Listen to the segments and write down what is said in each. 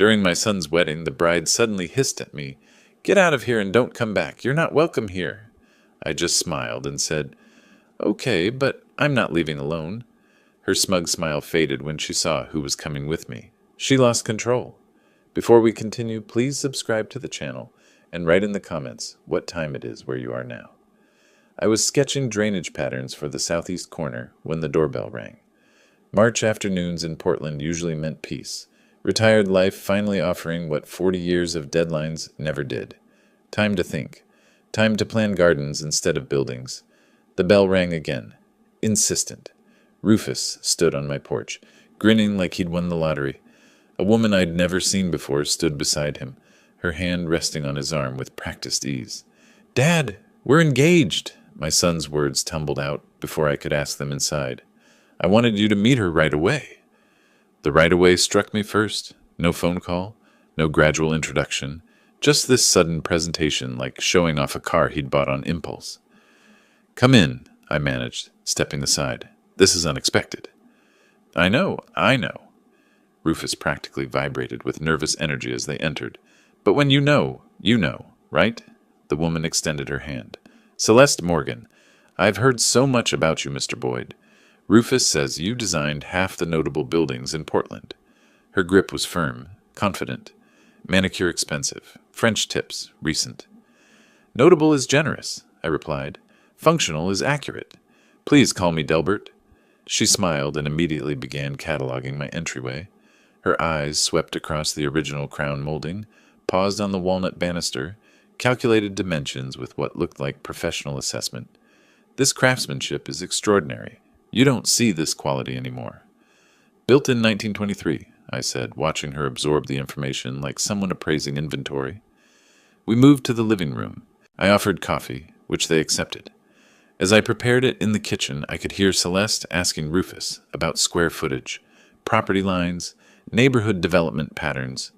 During my son's wedding, the bride suddenly hissed at me, "Get out of here and don't come back. You're not welcome here." I just smiled and said, "Okay, but I'm not leaving alone." Her smug smile faded when she saw who was coming with me. She lost control. Before we continue, please subscribe to the channel and write in the comments what time it is where you are now. I was sketching drainage patterns for the southeast corner when the doorbell rang. March afternoons in Portland usually meant peace. Retired life finally offering what 40 years of deadlines never did. Time to think. Time to plan gardens instead of buildings. The bell rang again. Insistent. Rufus stood on my porch, grinning like he'd won the lottery. A woman I'd never seen before stood beside him, her hand resting on his arm with practiced ease. "Dad, we're engaged!" My son's words tumbled out before I could ask them inside. "I wanted you to meet her right away." The right away struck me first. No phone call, no gradual introduction, just this sudden presentation like showing off a car he'd bought on impulse. "Come in," I managed, stepping aside. "This is unexpected." I know. Rufus practically vibrated with nervous energy as they entered. "But when you know, right?" The woman extended her hand. "Celeste Morgan, I've heard so much about you, Mr. Boyd. Rufus says you designed half the notable buildings in Portland." Her grip was firm, confident. Manicure expensive, French tips recent. "Notable is generous," I replied. "Functional is accurate. Please call me Delbert." She smiled and immediately began cataloging my entryway. Her eyes swept across the original crown molding, paused on the walnut banister, calculated dimensions with what looked like professional assessment. "This craftsmanship is extraordinary. You don't see this quality anymore." "Built in 1923, I said, watching her absorb the information like someone appraising inventory. We moved to the living room. I offered coffee, which they accepted. As I prepared it in the kitchen, I could hear Celeste asking Rufus about square footage, property lines, neighborhood development patterns.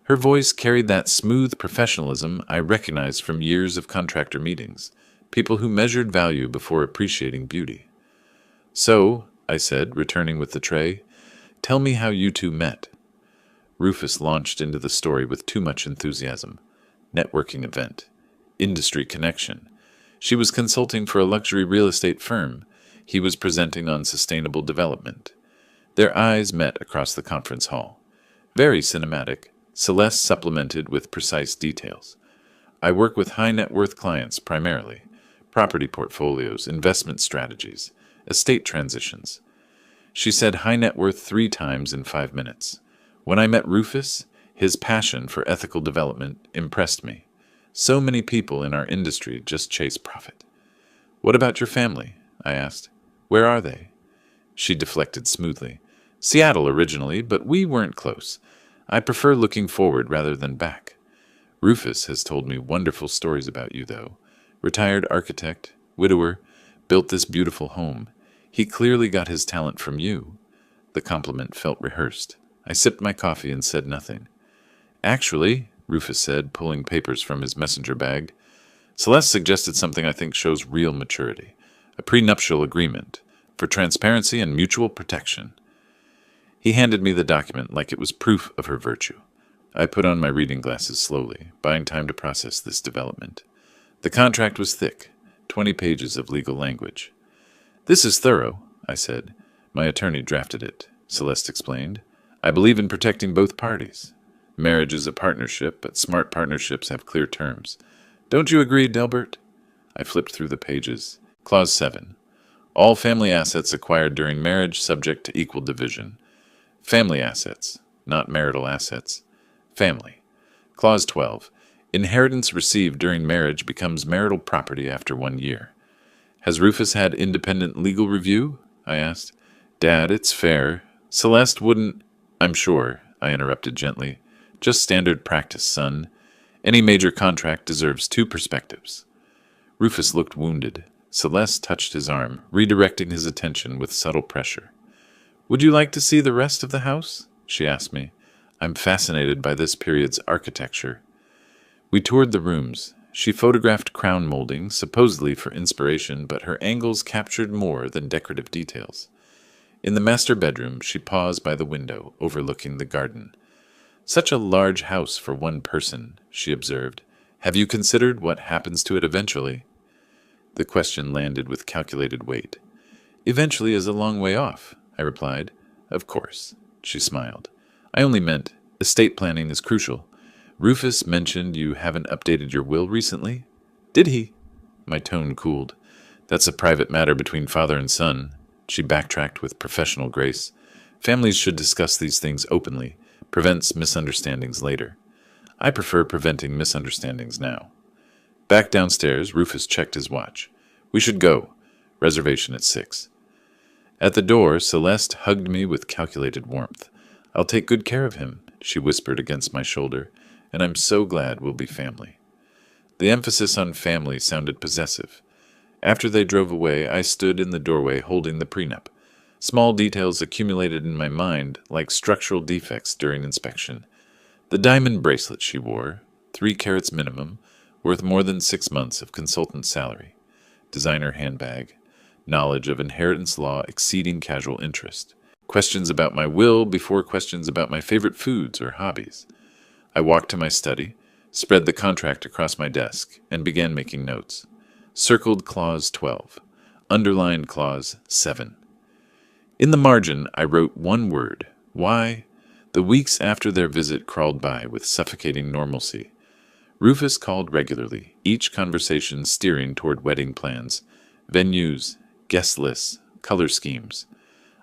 Her voice carried that smooth professionalism I recognized from years of contractor meetings, people who measured value before appreciating beauty. "So," I said, returning with the tray, "tell me how you two met." Rufus launched into the story with too much enthusiasm. Networking event. Industry connection. She was consulting for a luxury real estate firm. He was presenting on sustainable development. Their eyes met across the conference hall. Very cinematic, Celeste supplemented with precise details. "I work with high net worth clients primarily. Property portfolios, investment strategies, estate transitions." She said high net worth 3 times in 5 minutes. When I met Rufus, his passion for ethical development impressed me. So many people in our industry just chase profit. "What about your family?" I asked. "Where are they?" She deflected smoothly. "Seattle originally, but we weren't close. I prefer looking forward rather than back. Rufus has told me wonderful stories about you, though. Retired architect, widower, built this beautiful home. He clearly got his talent from you." The compliment felt rehearsed. I sipped my coffee and said nothing. "Actually," Rufus said, pulling papers from his messenger bag, "Celeste suggested something I think shows real maturity. A prenuptial agreement for transparency and mutual protection." He handed me the document like it was proof of her virtue. I put on my reading glasses slowly, buying time to process this development. The contract was thick, 20 pages of legal language. "This is thorough," I said. "My attorney drafted it," Celeste explained. "I believe in protecting both parties. Marriage is a partnership, but smart partnerships have clear terms. Don't you agree, Delbert?" I flipped through the pages. Clause 7. All family assets acquired during marriage subject to equal division. Family assets, not marital assets. Family. Clause 12. Inheritance received during marriage becomes marital property after 1 year. "Has Rufus had independent legal review?" I asked. "Dad, it's fair. Celeste wouldn't—" "I'm sure," I interrupted gently. "Just standard practice, son. Any major contract deserves 2 perspectives." Rufus looked wounded. Celeste touched his arm, redirecting his attention with subtle pressure. "Would you like to see the rest of the house?" she asked me. "I'm fascinated by this period's architecture." We toured the rooms. She photographed crown molding, supposedly for inspiration, but her angles captured more than decorative details. In the master bedroom, she paused by the window, overlooking the garden. Such a large house for one person, she observed. Have you considered what happens to it eventually? The question landed with calculated weight. Eventually is a long way off, I replied. Of course, she smiled. I only meant estate planning is crucial. Rufus mentioned you haven't updated your will recently. Did he? My tone cooled. That's a private matter between father and son. She backtracked with professional grace. Families should discuss these things openly. Prevents misunderstandings later. I prefer preventing misunderstandings now. Back downstairs, Rufus checked his watch. We should go. Reservation at 6. At the door, Celeste hugged me with calculated warmth. I'll take good care of him, she whispered against my shoulder, and I'm so glad we'll be family. The emphasis on family sounded possessive. After they drove away, I stood in the doorway holding the prenup. Small details accumulated in my mind like structural defects during inspection. The diamond bracelet she wore, 3 carats minimum, worth more than 6 months of consultant salary. Designer handbag. Knowledge of inheritance law exceeding casual interest. Questions about my will before questions about my favorite foods or hobbies. I walked to my study, spread the contract across my desk, and began making notes. Circled clause 12. Underlined clause 7. In the margin, I wrote one word. Why? The weeks after their visit crawled by with suffocating normalcy. Rufus called regularly, each conversation steering toward wedding plans, venues, guest lists, color schemes.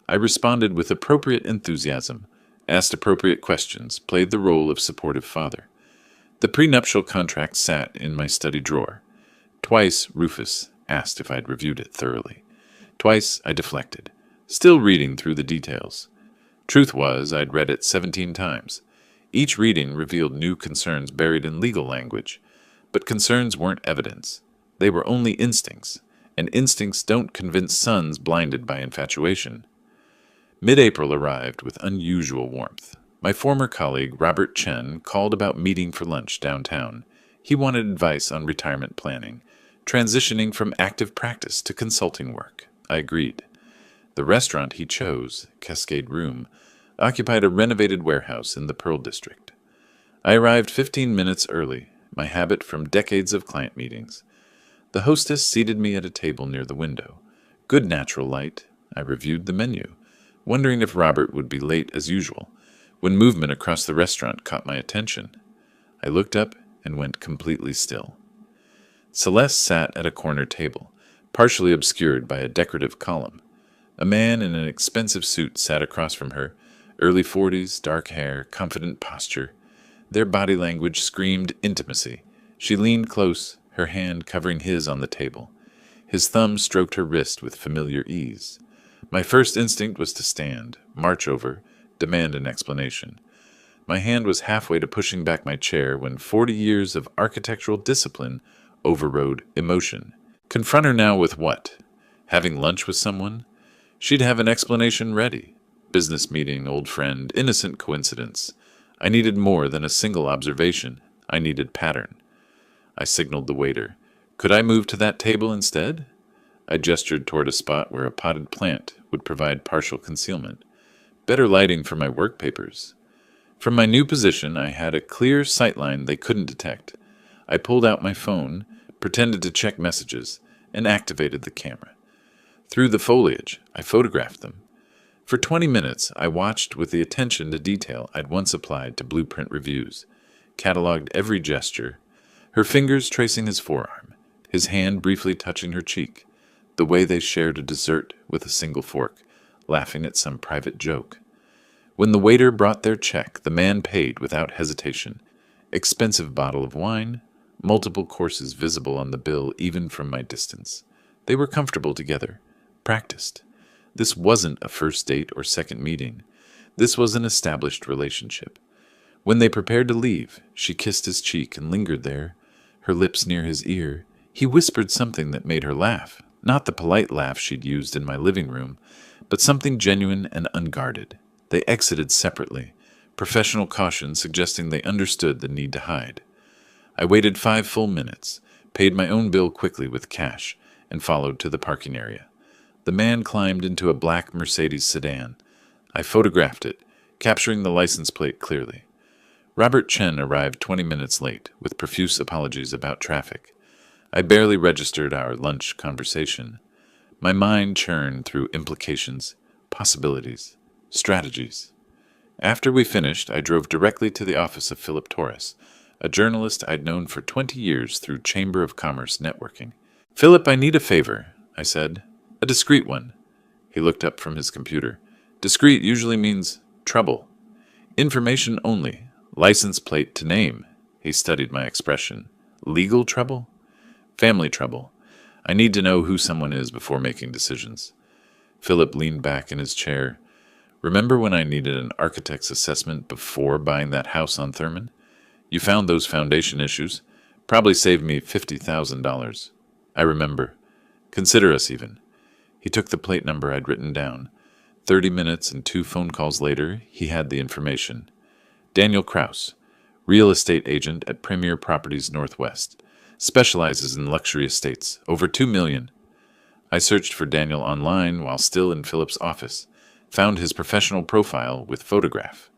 I responded with appropriate enthusiasm, asked appropriate questions, played the role of supportive father. The prenuptial contract sat in my study drawer. Twice, Rufus asked if I'd reviewed it thoroughly. Twice, I deflected, still reading through the details. Truth was, I'd read it 17 times. Each reading revealed new concerns buried in legal language. But concerns weren't evidence. They were only instincts, and instincts don't convince sons blinded by infatuation. Mid-April arrived with unusual warmth. My former colleague, Robert Chen, called about meeting for lunch downtown. He wanted advice on retirement planning, transitioning from active practice to consulting work. I agreed. The restaurant he chose, Cascade Room, occupied a renovated warehouse in the Pearl District. I arrived 15 minutes early, my habit from decades of client meetings. The hostess seated me at a table near the window. Good natural light. I reviewed the menu, wondering if Robert would be late as usual, when movement across the restaurant caught my attention. I looked up and went completely still. Celeste sat at a corner table, partially obscured by a decorative column. A man in an expensive suit sat across from her, early 40s, dark hair, confident posture. Their body language screamed intimacy. She leaned close, her hand covering his on the table. His thumb stroked her wrist with familiar ease. My first instinct was to stand, march over, demand an explanation. My hand was halfway to pushing back my chair when 40 years of architectural discipline overrode emotion. Confront her now with what? Having lunch with someone? She'd have an explanation ready. Business meeting, old friend, innocent coincidence. I needed more than a single observation. I needed pattern. I signaled the waiter. Could I move to that table instead? I gestured toward a spot where a potted plant would provide partial concealment. Better lighting for my work papers. From my new position, I had a clear sightline they couldn't detect. I pulled out my phone, pretended to check messages, and activated the camera. Through the foliage, I photographed them. For 20 minutes, I watched with the attention to detail I'd once applied to blueprint reviews, cataloged every gesture, her fingers tracing his forearm, his hand briefly touching her cheek, the way they shared a dessert with a single fork, laughing at some private joke. When the waiter brought their check, the man paid without hesitation. Expensive bottle of wine, multiple courses visible on the bill even from my distance. They were comfortable together, practiced. This wasn't a first date or second meeting. This was an established relationship. When they prepared to leave, she kissed his cheek and lingered there, her lips near his ear. He whispered something that made her laugh, not the polite laugh she'd used in my living room, but something genuine and unguarded. They exited separately, professional caution suggesting they understood the need to hide. I waited 5 full minutes, paid my own bill quickly with cash, and followed to the parking area. The man climbed into a black Mercedes sedan. I photographed it, capturing the license plate clearly. Robert Chen arrived 20 minutes late, with profuse apologies about traffic. I barely registered our lunch conversation. My mind churned through implications, possibilities, strategies. After we finished, I drove directly to the office of Philip Torres, a journalist I'd known for 20 years through Chamber of Commerce networking. "Philip, I need a favor," I said. "A discreet one." He looked up from his computer. "Discreet usually means trouble. Information only. License plate to name." He studied my expression. "Legal trouble?" "Family trouble. I need to know who someone is before making decisions." Philip leaned back in his chair. "Remember when I needed an architect's assessment before buying that house on Thurman? You found those foundation issues. Probably saved me $50,000. I remember. Consider us even." He took the plate number I'd written down. 30 minutes and 2 phone calls later, he had the information. Daniel Kraus, real estate agent at Premier Properties Northwest. Specializes in luxury estates. Over $2 million. I searched for Daniel online while still in Philip's office. Found his professional profile with photograph.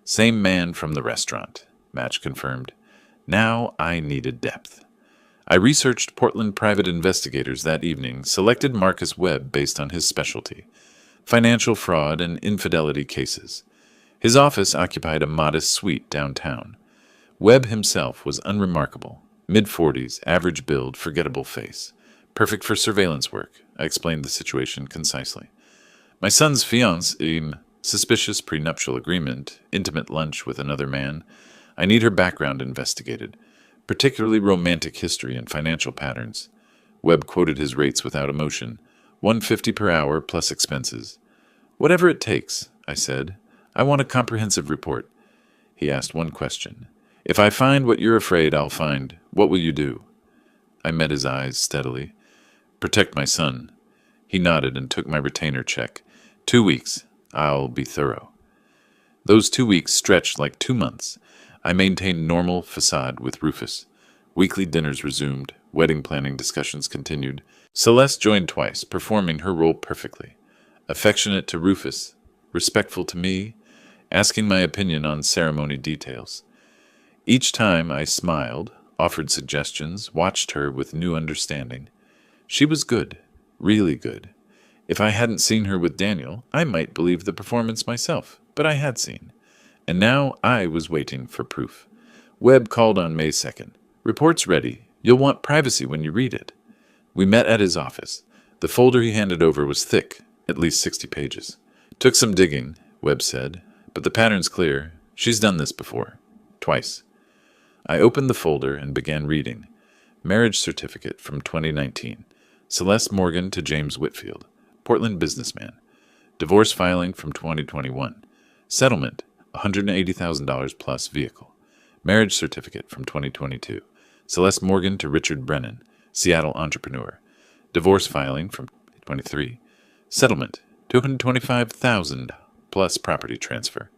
Same man from the restaurant. Match confirmed. Now I needed depth. I researched Portland private investigators that evening, selected Marcus Webb based on his specialty. Financial fraud and infidelity cases. His office occupied a modest suite downtown. Webb himself was unremarkable. Mid-40s, average build, forgettable face. Perfect for surveillance work. I explained the situation concisely. My son's fiancée, suspicious prenuptial agreement, intimate lunch with another man. I need her background investigated, particularly romantic history and financial patterns. Webb quoted his rates without emotion. $150 per hour plus expenses. "Whatever it takes," I said. "I want a comprehensive report." He asked one question. "If I find what you're afraid I'll find, what will you do?" I met his eyes steadily. "Protect my son." He nodded and took my retainer check. 2 weeks. I'll be thorough. Those 2 weeks stretched like 2 months. I maintained normal facade with Rufus. Weekly dinners resumed. Wedding planning discussions continued. Celeste joined twice, performing her role perfectly. Affectionate to Rufus, respectful to me, asking my opinion on ceremony details. Each time I smiled, offered suggestions, watched her with new understanding. She was good, really good. If I hadn't seen her with Daniel, I might believe the performance myself, but I had seen. And now I was waiting for proof. Webb called on May 2nd. "Report's ready. You'll want privacy when you read it." We met at his office. The folder he handed over was thick, at least 60 pages. "Took some digging," Webb said, "but the pattern's clear. She's done this before. Twice." I opened the folder and began reading. Marriage certificate from 2019. Celeste Morgan to James Whitfield. Portland businessman. Divorce filing from 2021. Settlement, $180,000 plus vehicle. Marriage certificate from 2022. Celeste Morgan to Richard Brennan, Seattle entrepreneur. Divorce filing from 2023. Settlement, $225,000 plus property transfer.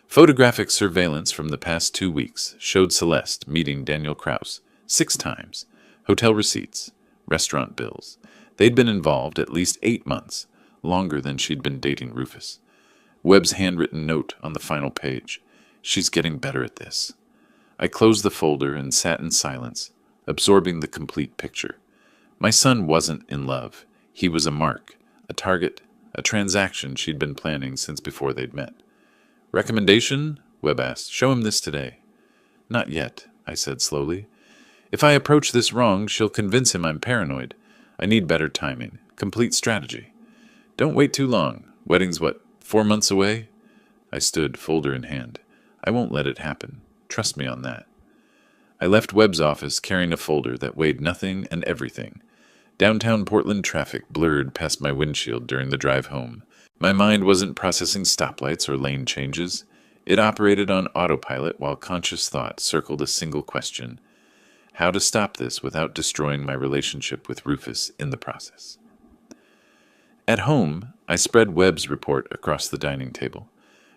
Photographic surveillance from the past 2 weeks showed Celeste meeting Daniel Kraus 6 times. Hotel receipts, restaurant bills. They'd been involved at least 8 months, longer than she'd been dating Rufus. Webb's handwritten note on the final page. She's getting better at this. I closed the folder and sat in silence, absorbing the complete picture. My son wasn't in love. He was a mark, a target, a transaction she'd been planning since before they'd met. "Recommendation?" Webb asked. "Show him this today." "Not yet," I said slowly. "If I approach this wrong, she'll convince him I'm paranoid. I need better timing, complete strategy." "Don't wait too long. Wedding's 4 months away?" I stood, folder in hand. "I won't let it happen. Trust me on that." I left Webb's office carrying a folder that weighed nothing and everything. Downtown Portland traffic blurred past my windshield during the drive home. My mind wasn't processing stoplights or lane changes. It operated on autopilot while conscious thought circled a single question: how to stop this without destroying my relationship with Rufus in the process. At home, I spread Webb's report across the dining table.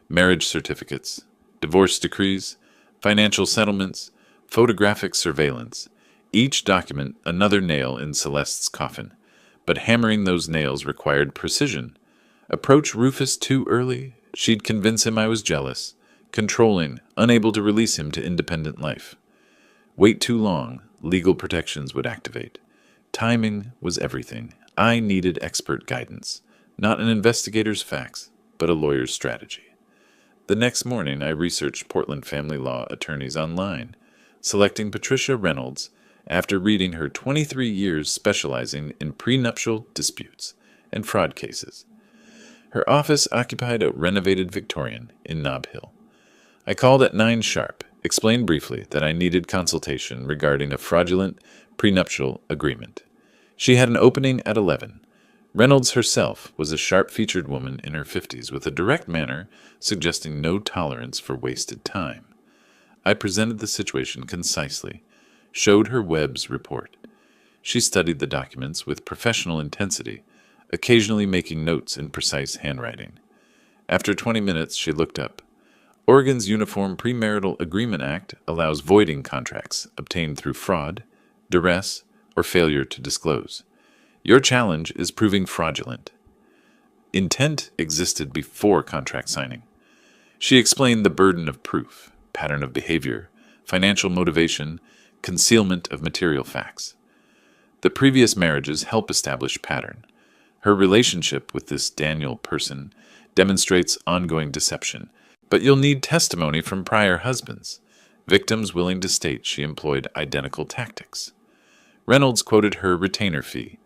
Marriage certificates, divorce decrees, financial settlements, photographic surveillance. Each document another nail in Celeste's coffin. But hammering those nails required precision. Approach Rufus too early, she'd convince him I was jealous. controlling, unable to release him to independent life. Wait too long, legal protections would activate. Timing was everything. I needed expert guidance, not an investigator's facts, but a lawyer's strategy. The next morning, I researched Portland family law attorneys online, selecting Patricia Reynolds after reading her 23 years specializing in prenuptial disputes and fraud cases. Her office occupied a renovated Victorian in Nob Hill. I called at 9 sharp, explained briefly that I needed consultation regarding a fraudulent prenuptial agreement. She had an opening at 11. Reynolds herself was a sharp-featured woman in her 50s with a direct manner suggesting no tolerance for wasted time. I presented the situation concisely, showed her Webb's report. She studied the documents with professional intensity, occasionally making notes in precise handwriting. After 20 minutes, she looked up. Oregon's Uniform Premarital Agreement Act allows voiding contracts obtained through fraud, duress, or failure to disclose. Your challenge is proving fraudulent. Intent existed before contract signing. She explained the burden of proof, pattern of behavior, financial motivation, concealment of material facts. The previous marriages help establish pattern. Her relationship with this Daniel person demonstrates ongoing deception, but you'll need testimony from prior husbands, victims willing to state she employed identical tactics. Reynolds quoted her retainer fee,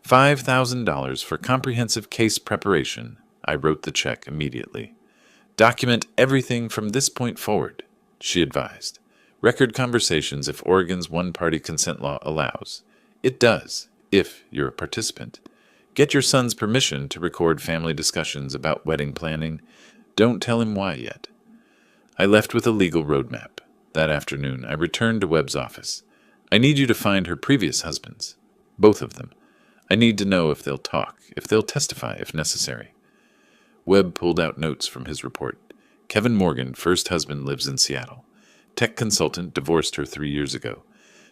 $5,000 for comprehensive case preparation. I wrote the check immediately. Document everything from this point forward, she advised. Record conversations if Oregon's one-party consent law allows. It does, if you're a participant. Get your son's permission to record family discussions about wedding planning. Don't tell him why yet. I left with a legal roadmap. That afternoon, I returned to Webb's office. I need you to find her previous husbands. Both of them. I need to know if they'll talk, if they'll testify, if necessary. Webb pulled out notes from his report. Kevin Morgan, first husband, lives in Seattle. Tech consultant, divorced her 3 years ago.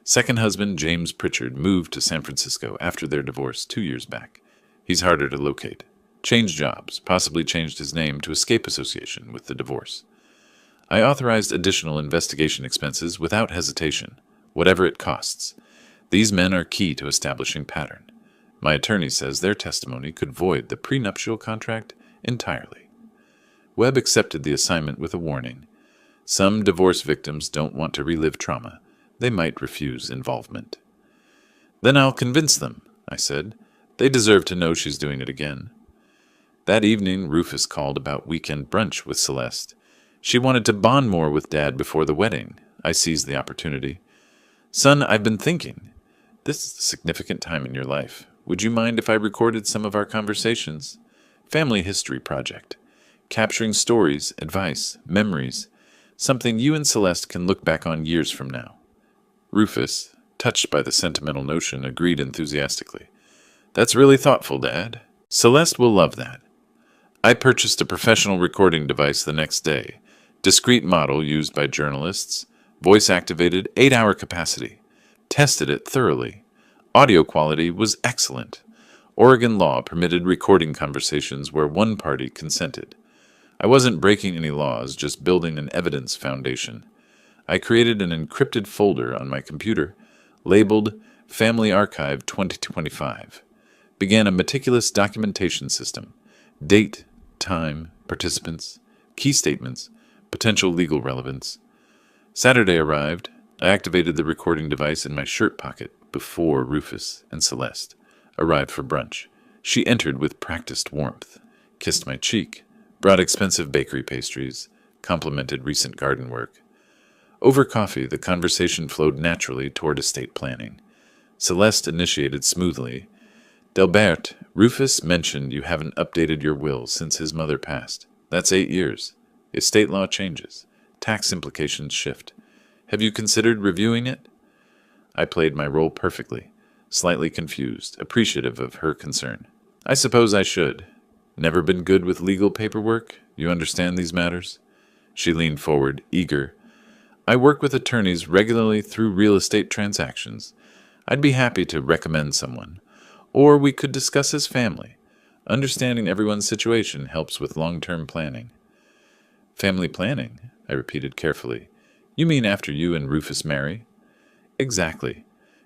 Second husband, James Pritchard, moved to San Francisco after their divorce 2 years back. He's harder to locate. Changed jobs, possibly changed his name to escape association with the divorce. I authorized additional investigation expenses without hesitation, whatever it costs. These men are key to establishing pattern. My attorney says their testimony could void the prenuptial contract entirely. Webb accepted the assignment with a warning. Some divorce victims don't want to relive trauma. They might refuse involvement. Then I'll convince them, I said. They deserve to know she's doing it again. That evening, Rufus called about weekend brunch with Celeste. She wanted to bond more with Dad before the wedding. I seized the opportunity. Son, I've been thinking. This is a significant time in your life. Would you mind if I recorded some of our conversations? Family history project. Capturing stories, advice, memories. Something you and Celeste can look back on years from now. Rufus, touched by the sentimental notion, agreed enthusiastically. That's really thoughtful, Dad. Celeste will love that. I purchased a professional recording device the next day. Discrete model used by journalists. Voice-activated, 8-hour capacity. Tested it thoroughly. Audio quality was excellent. Oregon law permitted recording conversations where one party consented. I wasn't breaking any laws, just building an evidence foundation. I created an encrypted folder on my computer, labeled Family Archive 2025. Began a meticulous documentation system. Date, time, participants, key statements, potential legal relevance. Saturday arrived. I activated the recording device in my shirt pocket before Rufus and Celeste arrived for brunch. She entered with practiced warmth, kissed my cheek, brought expensive bakery pastries, complimented recent garden work. Over coffee, the conversation flowed naturally toward estate planning. Celeste initiated smoothly. Delbert, Rufus mentioned you haven't updated your will since his mother passed. That's 8 years. Estate law changes. Tax implications shift. Have you considered reviewing it? I played my role perfectly, slightly confused, appreciative of her concern. I suppose I should. Never been good with legal paperwork? You understand these matters? She leaned forward, eager. I work with attorneys regularly through real estate transactions. I'd be happy to recommend someone. Or we could discuss as family. Understanding everyone's situation helps with long-term planning. Family planning? I repeated carefully. You mean after you and Rufus marry? Exactly.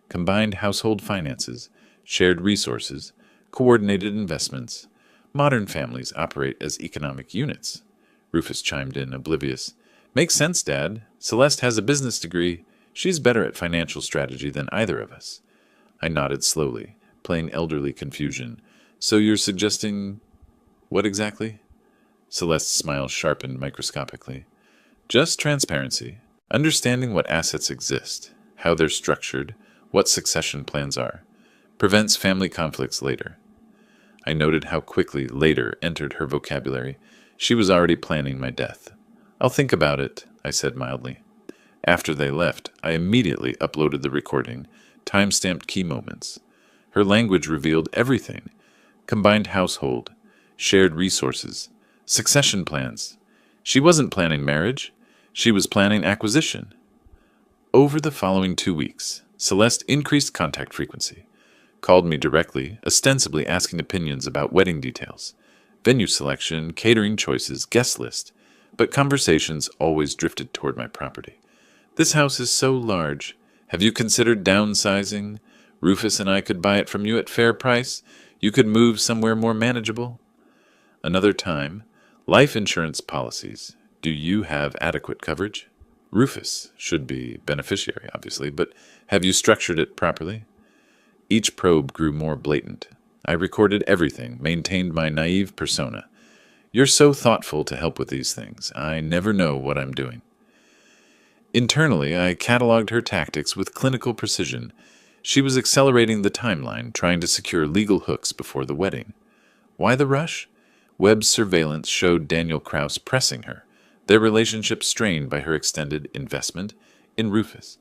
Combined household finances, shared resources, coordinated investments. Modern families operate as economic units. Rufus chimed in, oblivious. Makes sense, Dad. Celeste has a business degree. She's better at financial strategy than either of us. I nodded slowly, plain elderly confusion. So you're suggesting what exactly? Celeste's smile sharpened microscopically. Just transparency. Understanding what assets exist, how they're structured, what succession plans are. Prevents family conflicts later. I noted how quickly later entered her vocabulary. She was already planning my death. I'll think about it, I said mildly. After they left, I immediately uploaded the recording, time-stamped key moments. Her language revealed everything. Combined household, shared resources, succession plans. She wasn't planning marriage. She was planning acquisition. Over the following 2 weeks, Celeste increased contact frequency, called me directly, ostensibly asking opinions about wedding details, venue selection, catering choices, guest list, but conversations always drifted toward my property. This house is so large. Have you considered downsizing? Rufus and I could buy it from you at fair price. You could move somewhere more manageable. Another time, life insurance policies. Do you have adequate coverage? Rufus should be beneficiary, obviously, but have you structured it properly? Each probe grew more blatant. I recorded everything, maintained my naive persona. You're so thoughtful to help with these things. I never know what I'm doing. Internally, I cataloged her tactics with clinical precision. She was accelerating the timeline, trying to secure legal hooks before the wedding. Why the rush? Webb's surveillance showed Daniel Kraus pressing her, their relationship strained by her extended investment in Rufus.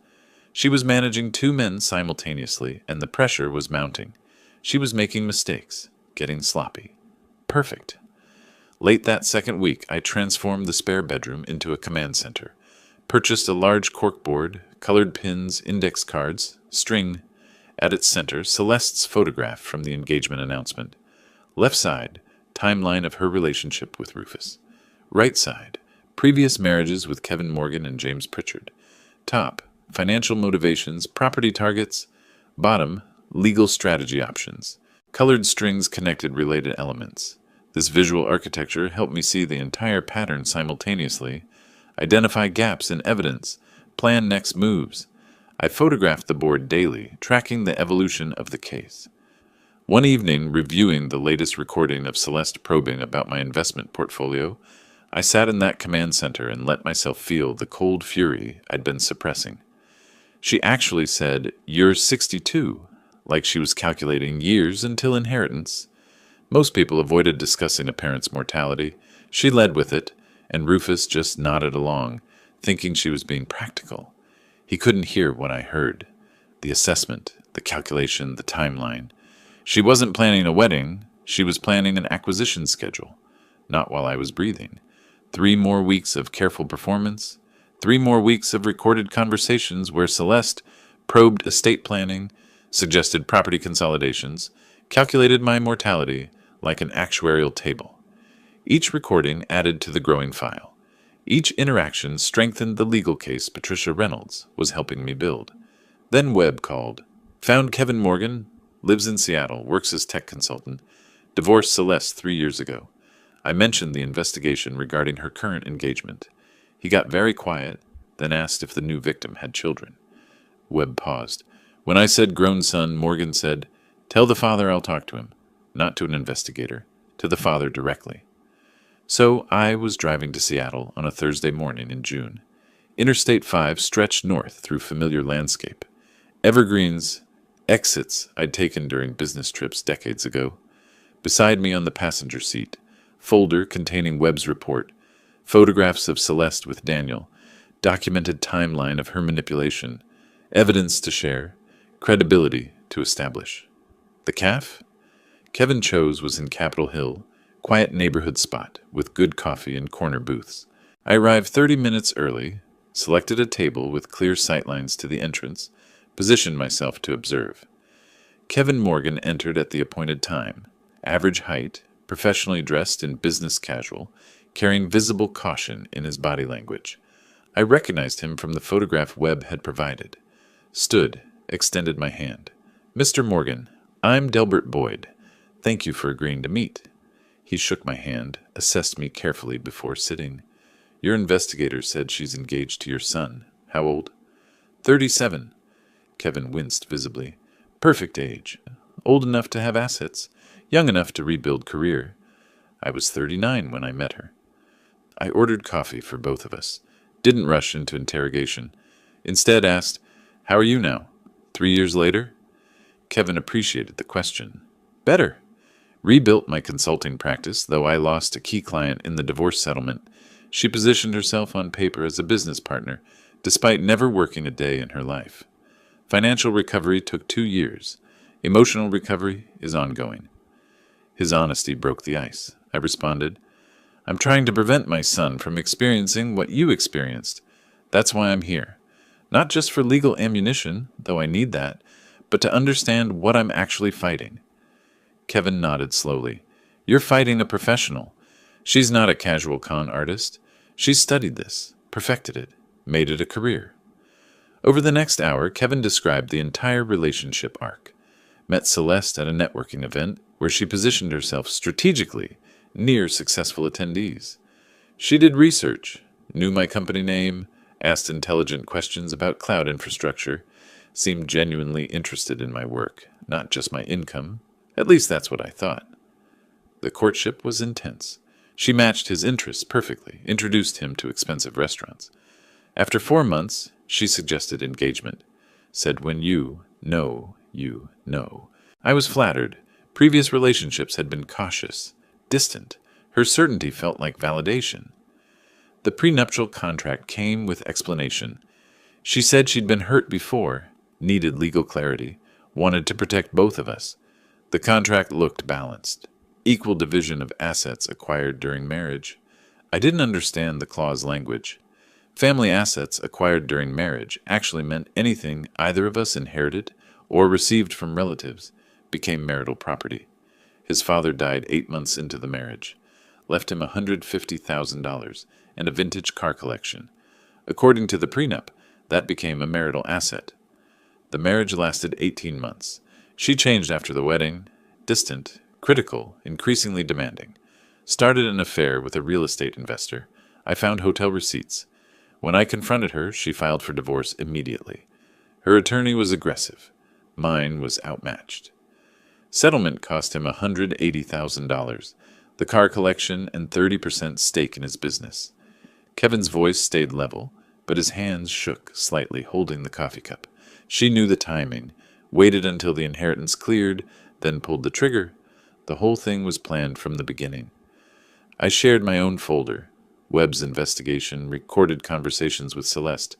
She was managing 2 men simultaneously, and the pressure was mounting. She was making mistakes, getting sloppy. Perfect. Late that second week, I transformed the spare bedroom into a command center. Purchased a large corkboard, colored pins, index cards, string. At its center, Celeste's photograph from the engagement announcement. Left side, timeline of her relationship with Rufus. Right side, previous marriages with Kevin Morgan and James Pritchard. Top, financial motivations, property targets. Bottom, legal strategy options. Colored strings connected related elements. This visual architecture helped me see the entire pattern simultaneously, identify gaps in evidence, plan next moves. I photographed the board daily, tracking the evolution of the case. One evening, reviewing the latest recording of Celeste probing about my investment portfolio, I sat in that command center and let myself feel the cold fury I'd been suppressing. She actually said, "You're 62," like she was calculating years until inheritance. Most people avoided discussing a parent's mortality. She led with it, and Rufus just nodded along, thinking she was being practical. He couldn't hear what I heard. The assessment, the calculation, the timeline. She wasn't planning a wedding. She was planning an acquisition schedule. Not while I was breathing. 3 more weeks of careful performance. 3 more weeks of recorded conversations where Celeste probed estate planning, suggested property consolidations, calculated my mortality like an actuarial table. Each recording added to the growing file. Each interaction strengthened the legal case Patricia Reynolds was helping me build. Then Webb called. Found Kevin Morgan, lives in Seattle, works as tech consultant, divorced Celeste 3 years ago. I mentioned the investigation regarding her current engagement. He got very quiet, then asked if the new victim had children. Webb paused. When I said grown son, Morgan said, "Tell the father I'll talk to him." Not to an investigator, to the father directly. So I was driving to Seattle on a Thursday morning in June. Interstate 5 stretched north through familiar landscape. Evergreens, exits I'd taken during business trips decades ago. Beside me on the passenger seat, folder containing Webb's report, photographs of Celeste with Daniel, documented timeline of her manipulation, evidence to share, credibility to establish. The CAF? Kevin Cho's was in Capitol Hill, quiet neighborhood spot with good coffee and corner booths. I arrived 30 minutes early, selected a table with clear sightlines to the entrance, positioned myself to observe. Kevin Morgan entered at the appointed time, average height, professionally dressed in business casual, carrying visible caution in his body language. I recognized him from the photograph Webb had provided. Stood, extended my hand. "Mr. Morgan, I'm Delbert Boyd. Thank you for agreeing to meet." He shook my hand, assessed me carefully before sitting. "Your investigator said she's engaged to your son. How old?" 37. Kevin winced visibly. "Perfect age. Old enough to have assets. Young enough to rebuild career. I was 39 when I met her." I ordered coffee for both of us. Didn't rush into interrogation. Instead asked, "How are you now? 3 years later?" Kevin appreciated the question. "Better. Rebuilt my consulting practice, though I lost a key client in the divorce settlement. She positioned herself on paper as a business partner, despite never working a day in her life. Financial recovery took 2 years. Emotional recovery is ongoing." His honesty broke the ice. I responded, "I'm trying to prevent my son from experiencing what you experienced. That's why I'm here. Not just for legal ammunition, though I need that, but to understand what I'm actually fighting." Kevin nodded slowly. "You're fighting a professional. She's not a casual con artist. She's studied this, perfected it, made it a career." Over the next hour, Kevin described the entire relationship arc. Met Celeste at a networking event where she positioned herself strategically near successful attendees. She did research, knew my company name, asked intelligent questions about cloud infrastructure, seemed genuinely interested in my work, not just my income. At least that's what I thought. The courtship was intense. She matched his interests perfectly, introduced him to expensive restaurants. After 4 months, she suggested engagement. Said, "When you know, you know." I was flattered. Previous relationships had been cautious, distant. Her certainty felt like validation. The prenuptial contract came with explanation. She said she'd been hurt before, needed legal clarity, wanted to protect both of us. The contract looked balanced. Equal division of assets acquired during marriage. I didn't understand the clause language. Family assets acquired during marriage actually meant anything either of us inherited or received from relatives became marital property. His father died 8 months into the marriage, left him $150,000 and a vintage car collection. According to the prenup, that became a marital asset. The marriage lasted 18 months. She changed after the wedding, distant, critical, increasingly demanding. Started an affair with a real estate investor. I found hotel receipts. When I confronted her, she filed for divorce immediately. Her attorney was aggressive. Mine was outmatched. Settlement cost him $180,000, the car collection, and 30% stake in his business. Kevin's voice stayed level, but his hands shook slightly, holding the coffee cup. She knew the timing, waited until the inheritance cleared, then pulled the trigger. The whole thing was planned from the beginning. I shared my own folder, Webb's investigation, recorded conversations with Celeste,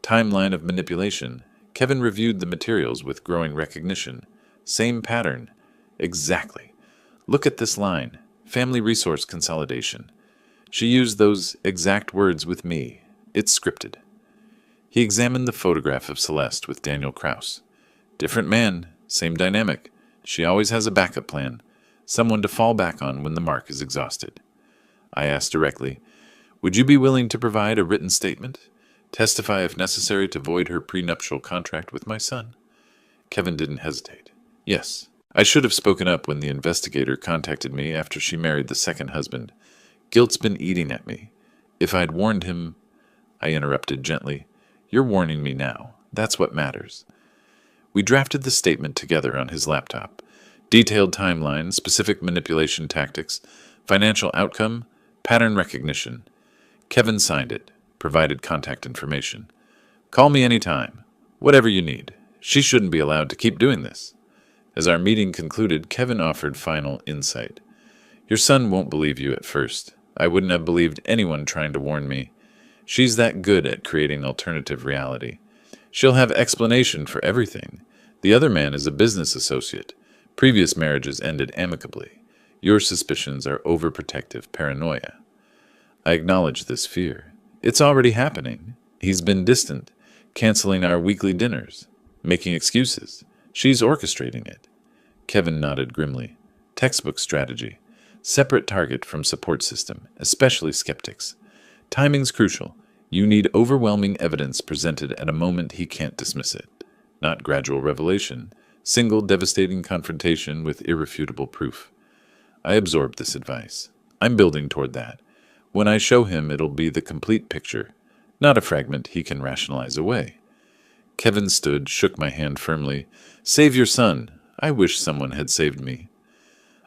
timeline of manipulation. Kevin reviewed the materials with growing recognition. Same pattern. Exactly. Look at this line. Family resource consolidation. She used those exact words with me. It's scripted. He examined the photograph of Celeste with Daniel Kraus. Different man, same dynamic. She always has a backup plan, someone to fall back on when the mark is exhausted. I asked directly, "Would you be willing to provide a written statement? Testify if necessary to void her prenuptial contract with my son?" Kevin didn't hesitate. "Yes. I should have spoken up when the investigator contacted me after she married the second husband. Guilt's been eating at me. If I'd warned him—" I interrupted gently. "You're warning me now. That's what matters." We drafted the statement together on his laptop. Detailed timeline, specific manipulation tactics, financial outcome, pattern recognition. Kevin signed it, provided contact information. "Call me anytime. Whatever you need. She shouldn't be allowed to keep doing this." As our meeting concluded, Kevin offered final insight. "Your son won't believe you at first. I wouldn't have believed anyone trying to warn me. She's that good at creating alternative reality. She'll have explanation for everything. The other man is a business associate. Previous marriages ended amicably. Your suspicions are overprotective paranoia." I acknowledge this fear. It's already happening. He's been distant, canceling our weekly dinners, making excuses. She's orchestrating it. Kevin nodded grimly. Textbook strategy. Separate target from support system, especially skeptics. Timing's crucial. You need overwhelming evidence presented at a moment he can't dismiss it, not gradual revelation, single devastating confrontation with irrefutable proof. I absorbed this advice. I'm building toward that. When I show him, it'll be the complete picture, not a fragment he can rationalize away. Kevin stood, shook my hand firmly. Save your son. I wish someone had saved me.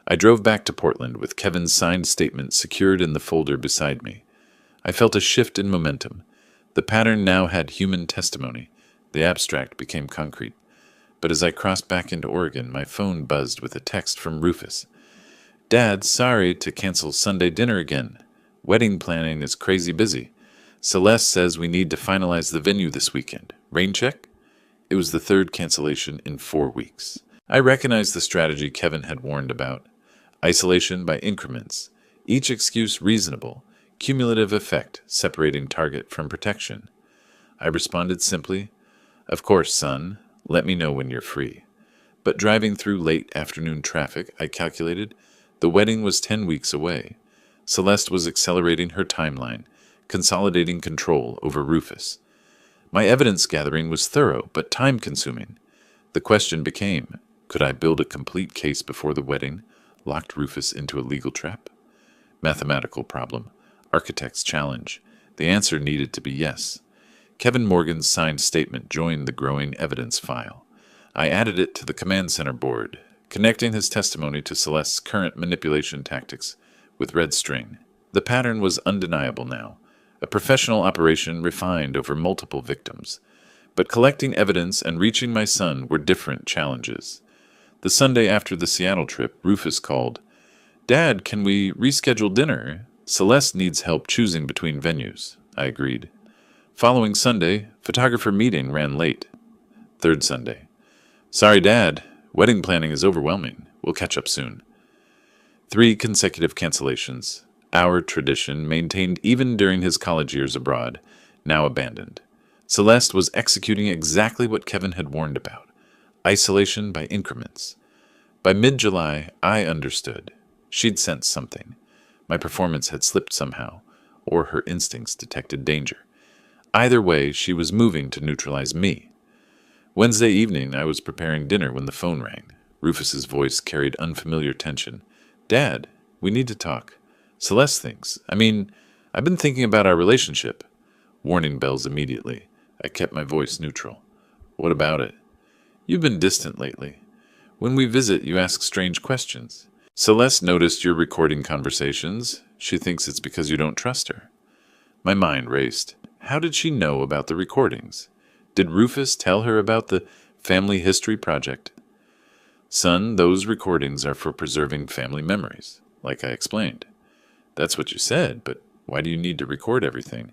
I drove back to Portland with Kevin's signed statement secured in the folder beside me. I felt a shift in momentum. The pattern now had human testimony. The abstract became concrete. But as I crossed back into Oregon, my phone buzzed with a text from Rufus. Dad, sorry to cancel Sunday dinner again. Wedding planning is crazy busy. Celeste says we need to finalize the venue this weekend. Rain check? It was the third cancellation in 4 weeks. I recognized the strategy Kevin had warned about. Isolation by increments. Each excuse reasonable. Cumulative effect, separating target from protection. I responded simply, Of course, son. Let me know when you're free. But driving through late afternoon traffic, I calculated, the wedding was 10 weeks away. Celeste was accelerating her timeline, consolidating control over Rufus. My evidence gathering was thorough, but time-consuming. The question became, could I build a complete case before the wedding, locked Rufus into a legal trap? Mathematical problem. Architect's challenge. The answer needed to be yes. Kevin Morgan's signed statement joined the growing evidence file. I added it to the command center board, connecting his testimony to Celeste's current manipulation tactics with red string. The pattern was undeniable now, a professional operation refined over multiple victims. But collecting evidence and reaching my son were different challenges. The Sunday after the Seattle trip, Rufus called. Dad, can we reschedule dinner? Celeste needs help choosing between venues. I agreed. Following Sunday, photographer meeting ran late. Third Sunday. Sorry, Dad. Wedding planning is overwhelming. We'll catch up soon. 3 consecutive cancellations. Our tradition, maintained even during his college years abroad, now abandoned. Celeste was executing exactly what Kevin had warned about. Isolation by increments. By mid-July, I understood. She'd sensed something. My performance had slipped somehow, or her instincts detected danger. Either way, she was moving to neutralize me. Wednesday evening, I was preparing dinner when the phone rang. Rufus's voice carried unfamiliar tension. Dad, we need to talk. Celeste thinks. I've been thinking about our relationship. Warning bells immediately. I kept my voice neutral. What about it? You've been distant lately. When we visit, you ask strange questions. Celeste noticed you're recording conversations. She thinks it's because you don't trust her. My mind raced. How did she know about the recordings? Did Rufus tell her about the family history project? Son, those recordings are for preserving family memories, like I explained. That's what you said, but why do you need to record everything?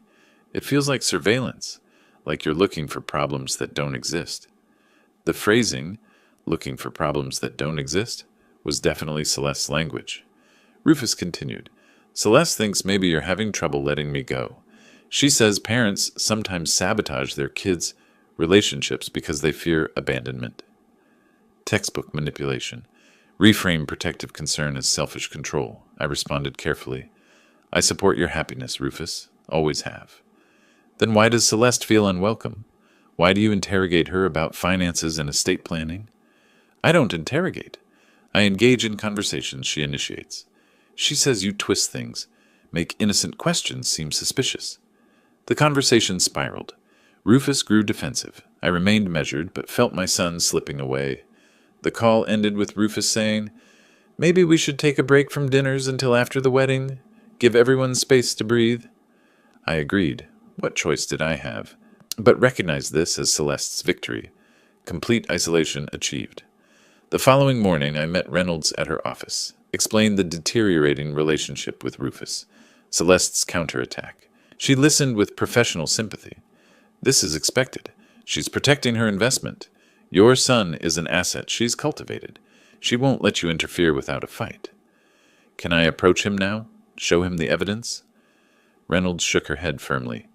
It feels like surveillance, like you're looking for problems that don't exist. The phrasing, looking for problems that don't exist, was definitely Celeste's language. Rufus continued, Celeste thinks maybe you're having trouble letting me go. She says parents sometimes sabotage their kids' relationships because they fear abandonment. Textbook manipulation. Reframe protective concern as selfish control. I responded carefully. I support your happiness, Rufus. Always have. Then why does Celeste feel unwelcome? Why do you interrogate her about finances and estate planning? I don't interrogate. I engage in conversations she initiates. She says you twist things, make innocent questions seem suspicious. The conversation spiraled. Rufus grew defensive. I remained measured, but felt my son slipping away. The call ended with Rufus saying, Maybe we should take a break from dinners until after the wedding. Give everyone space to breathe. I agreed. What choice did I have? But recognized this as Celeste's victory. Complete isolation achieved. The following morning, I met Reynolds at her office, explained the deteriorating relationship with Rufus, Celeste's counterattack. She listened with professional sympathy. This is expected. She's protecting her investment. Your son is an asset she's cultivated. She won't let you interfere without a fight. Can I approach him now? Show him the evidence? Reynolds shook her head firmly.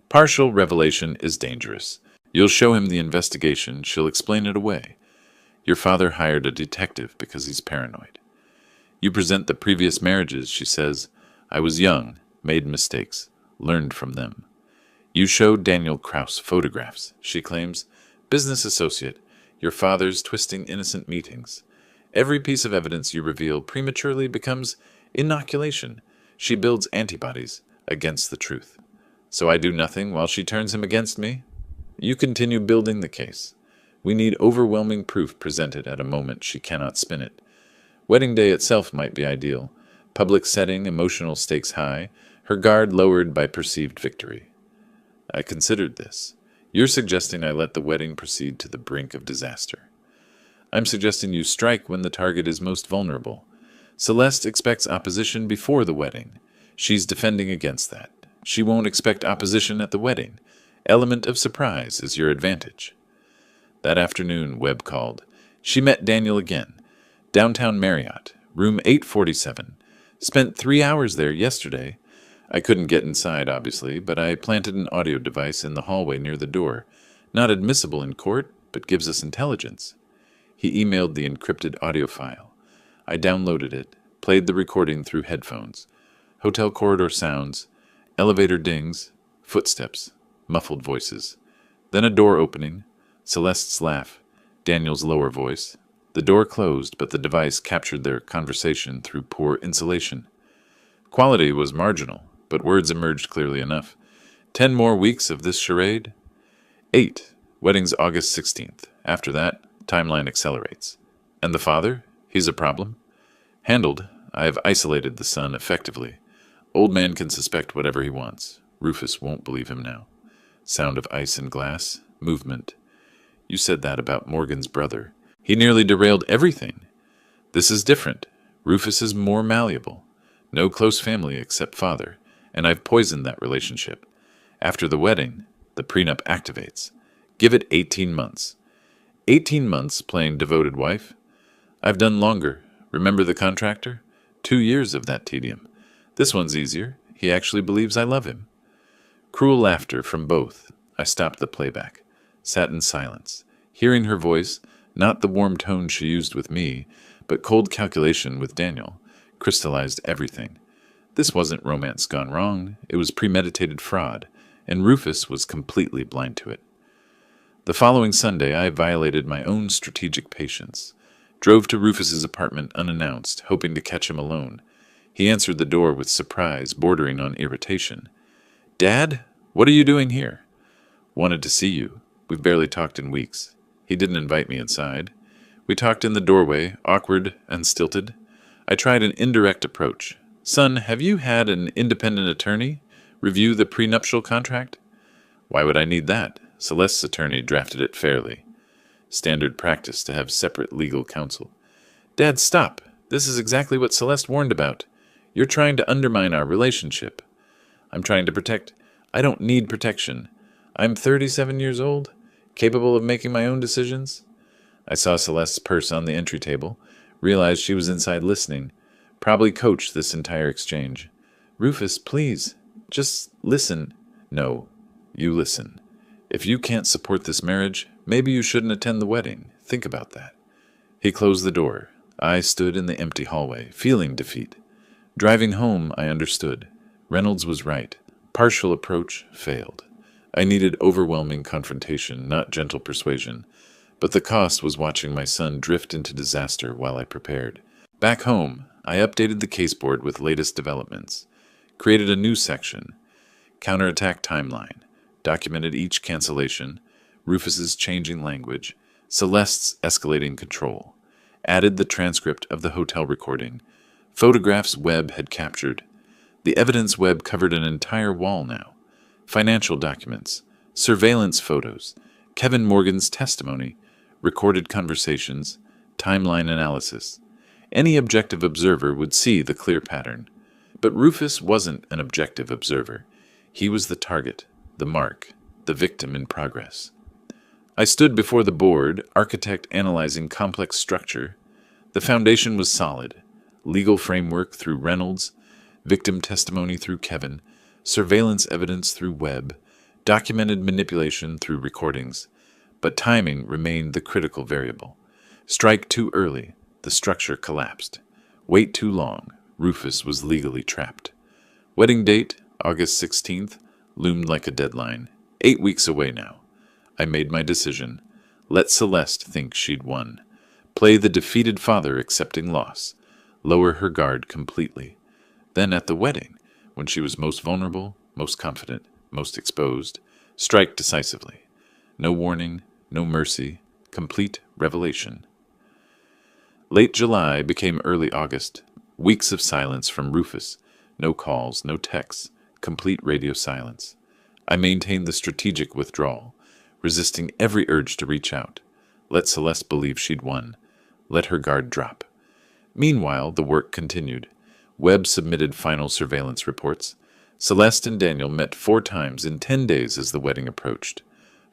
Partial revelation is dangerous. You'll show him the investigation. She'll explain it away. Your father hired a detective because he's paranoid. You present the previous marriages, she says. I was young, made mistakes, learned from them. You showed Daniel Kraus photographs, she claims. Business associate. Your father's twisting innocent meetings. Every piece of evidence you reveal prematurely becomes inoculation. She builds antibodies against the truth. So I do nothing while she turns him against me? You continue building the case. We need overwhelming proof presented at a moment she cannot spin it. Wedding day itself might be ideal. Public setting, emotional stakes high, her guard lowered by perceived victory. I considered this. You're suggesting I let the wedding proceed to the brink of disaster. I'm suggesting you strike when the target is most vulnerable. Celeste expects opposition before the wedding. She's defending against that. She won't expect opposition at the wedding. Element of surprise is your advantage. That afternoon, Webb called. She met Daniel again. Downtown Marriott, room 847. Spent 3 hours there yesterday. I couldn't get inside, obviously, but I planted an audio device in the hallway near the door. Not admissible in court, but gives us intelligence. He emailed the encrypted audio file. I downloaded it, played the recording through headphones. Hotel corridor sounds, elevator dings, footsteps, muffled voices. Then a door opening, Celeste's laugh, Daniel's lower voice. The door closed, but the device captured their conversation through poor insulation. Quality was marginal, but words emerged clearly enough. 10 more weeks of this charade? 8. Wedding's August 16th. After that, timeline accelerates. And the father? He's a problem? Handled. I have isolated the son effectively. Old man can suspect whatever he wants. Rufus won't believe him now. Sound of ice and glass. Movement. You said that about Morgan's brother. He nearly derailed everything. This is different. Rufus is more malleable. No close family except father, and I've poisoned that relationship. After the wedding, the prenup activates. Give it 18 months. 18 months playing devoted wife? I've done longer. Remember the contractor? 2 years of that tedium. This one's easier. He actually believes I love him. Cruel laughter from both. I stopped the playback. Sat in silence. Hearing her voice, not the warm tone she used with me, but cold calculation with Daniel, crystallized everything. This wasn't romance gone wrong. It was premeditated fraud, and Rufus was completely blind to it. The following Sunday, I violated my own strategic patience. Drove to Rufus's apartment unannounced, hoping to catch him alone. He answered the door with surprise, bordering on irritation. "Dad, what are you doing here?" "Wanted to see you. We've barely talked in weeks." He didn't invite me inside. We talked in the doorway, awkward and stilted. I tried an indirect approach. "Son, have you had an independent attorney review the prenuptial contract?" "Why would I need that? Celeste's attorney drafted it fairly. Standard practice to have separate legal counsel." "Dad, stop. This is exactly what Celeste warned about. You're trying to undermine our relationship." "I'm trying to protect. I don't need protection. I'm 37 years old, capable of making my own decisions." I saw Celeste's purse on the entry table, realized she was inside listening, probably coached this entire exchange. "Rufus, please, just listen." "No, you listen. If you can't support this marriage, maybe you shouldn't attend the wedding. Think about that." He closed the door. I stood in the empty hallway, feeling defeat. Driving home, I understood. Reynolds was right. Partial approach failed. I needed overwhelming confrontation, not gentle persuasion. But the cost was watching my son drift into disaster while I prepared. Back home, I updated the caseboard with latest developments. Created a new section. Counterattack timeline. Documented each cancellation. Rufus's changing language. Celeste's escalating control. Added the transcript of the hotel recording. Photographs Webb had captured. The evidence Webb covered an entire wall now. Financial documents. Surveillance photos. Kevin Morgan's testimony. Recorded conversations. Timeline analysis. Any objective observer would see the clear pattern. But Rufus wasn't an objective observer. He was the target, the mark, the victim in progress. I stood before the board, architect analyzing complex structure. The foundation was solid. Legal framework through Reynolds, victim testimony through Kevin, surveillance evidence through Webb, documented manipulation through recordings. But timing remained the critical variable. Strike too early, the structure collapsed. Wait too long, Rufus was legally trapped. Wedding date, August 16th, loomed like a deadline. 8 weeks away now. I made my decision. Let Celeste think she'd won. Play the defeated father accepting loss. Lower her guard completely. Then at the wedding, when she was most vulnerable, most confident, most exposed, strike decisively. No warning, no mercy, complete revelation. Late July became early August. Weeks of silence from Rufus. No calls, no texts, complete radio silence. I maintained the strategic withdrawal, resisting every urge to reach out. Let Celeste believe she'd won. Let her guard drop. Meanwhile, the work continued. Webb submitted final surveillance reports. Celeste and Daniel met 4 times in 10 days as the wedding approached.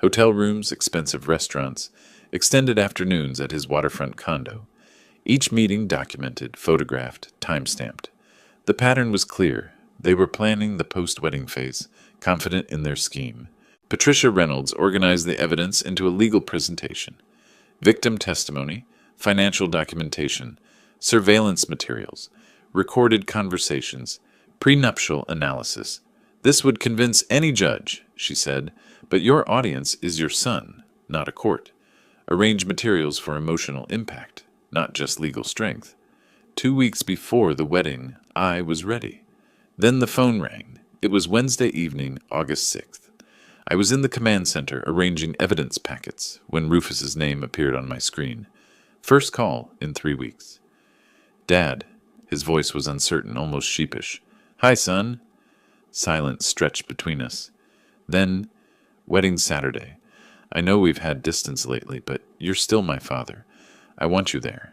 Hotel rooms, expensive restaurants, extended afternoons at his waterfront condo. Each meeting documented, photographed, time-stamped. The pattern was clear. They were planning the post-wedding phase, confident in their scheme. Patricia Reynolds organized the evidence into a legal presentation. Victim testimony, financial documentation, surveillance materials, recorded conversations, prenuptial analysis. This would convince any judge, she said, but your audience is your son, not a court. Arrange materials for emotional impact, not just legal strength. 2 weeks before the wedding, I was ready. Then the phone rang. It was Wednesday evening, August 6th. I was in the command center arranging evidence packets when Rufus's name appeared on my screen. First call in 3 weeks. Dad. His voice was uncertain, almost sheepish. Hi, son. Silence stretched between us. Then, wedding Saturday. I know we've had distance lately, but you're still my father. I want you there.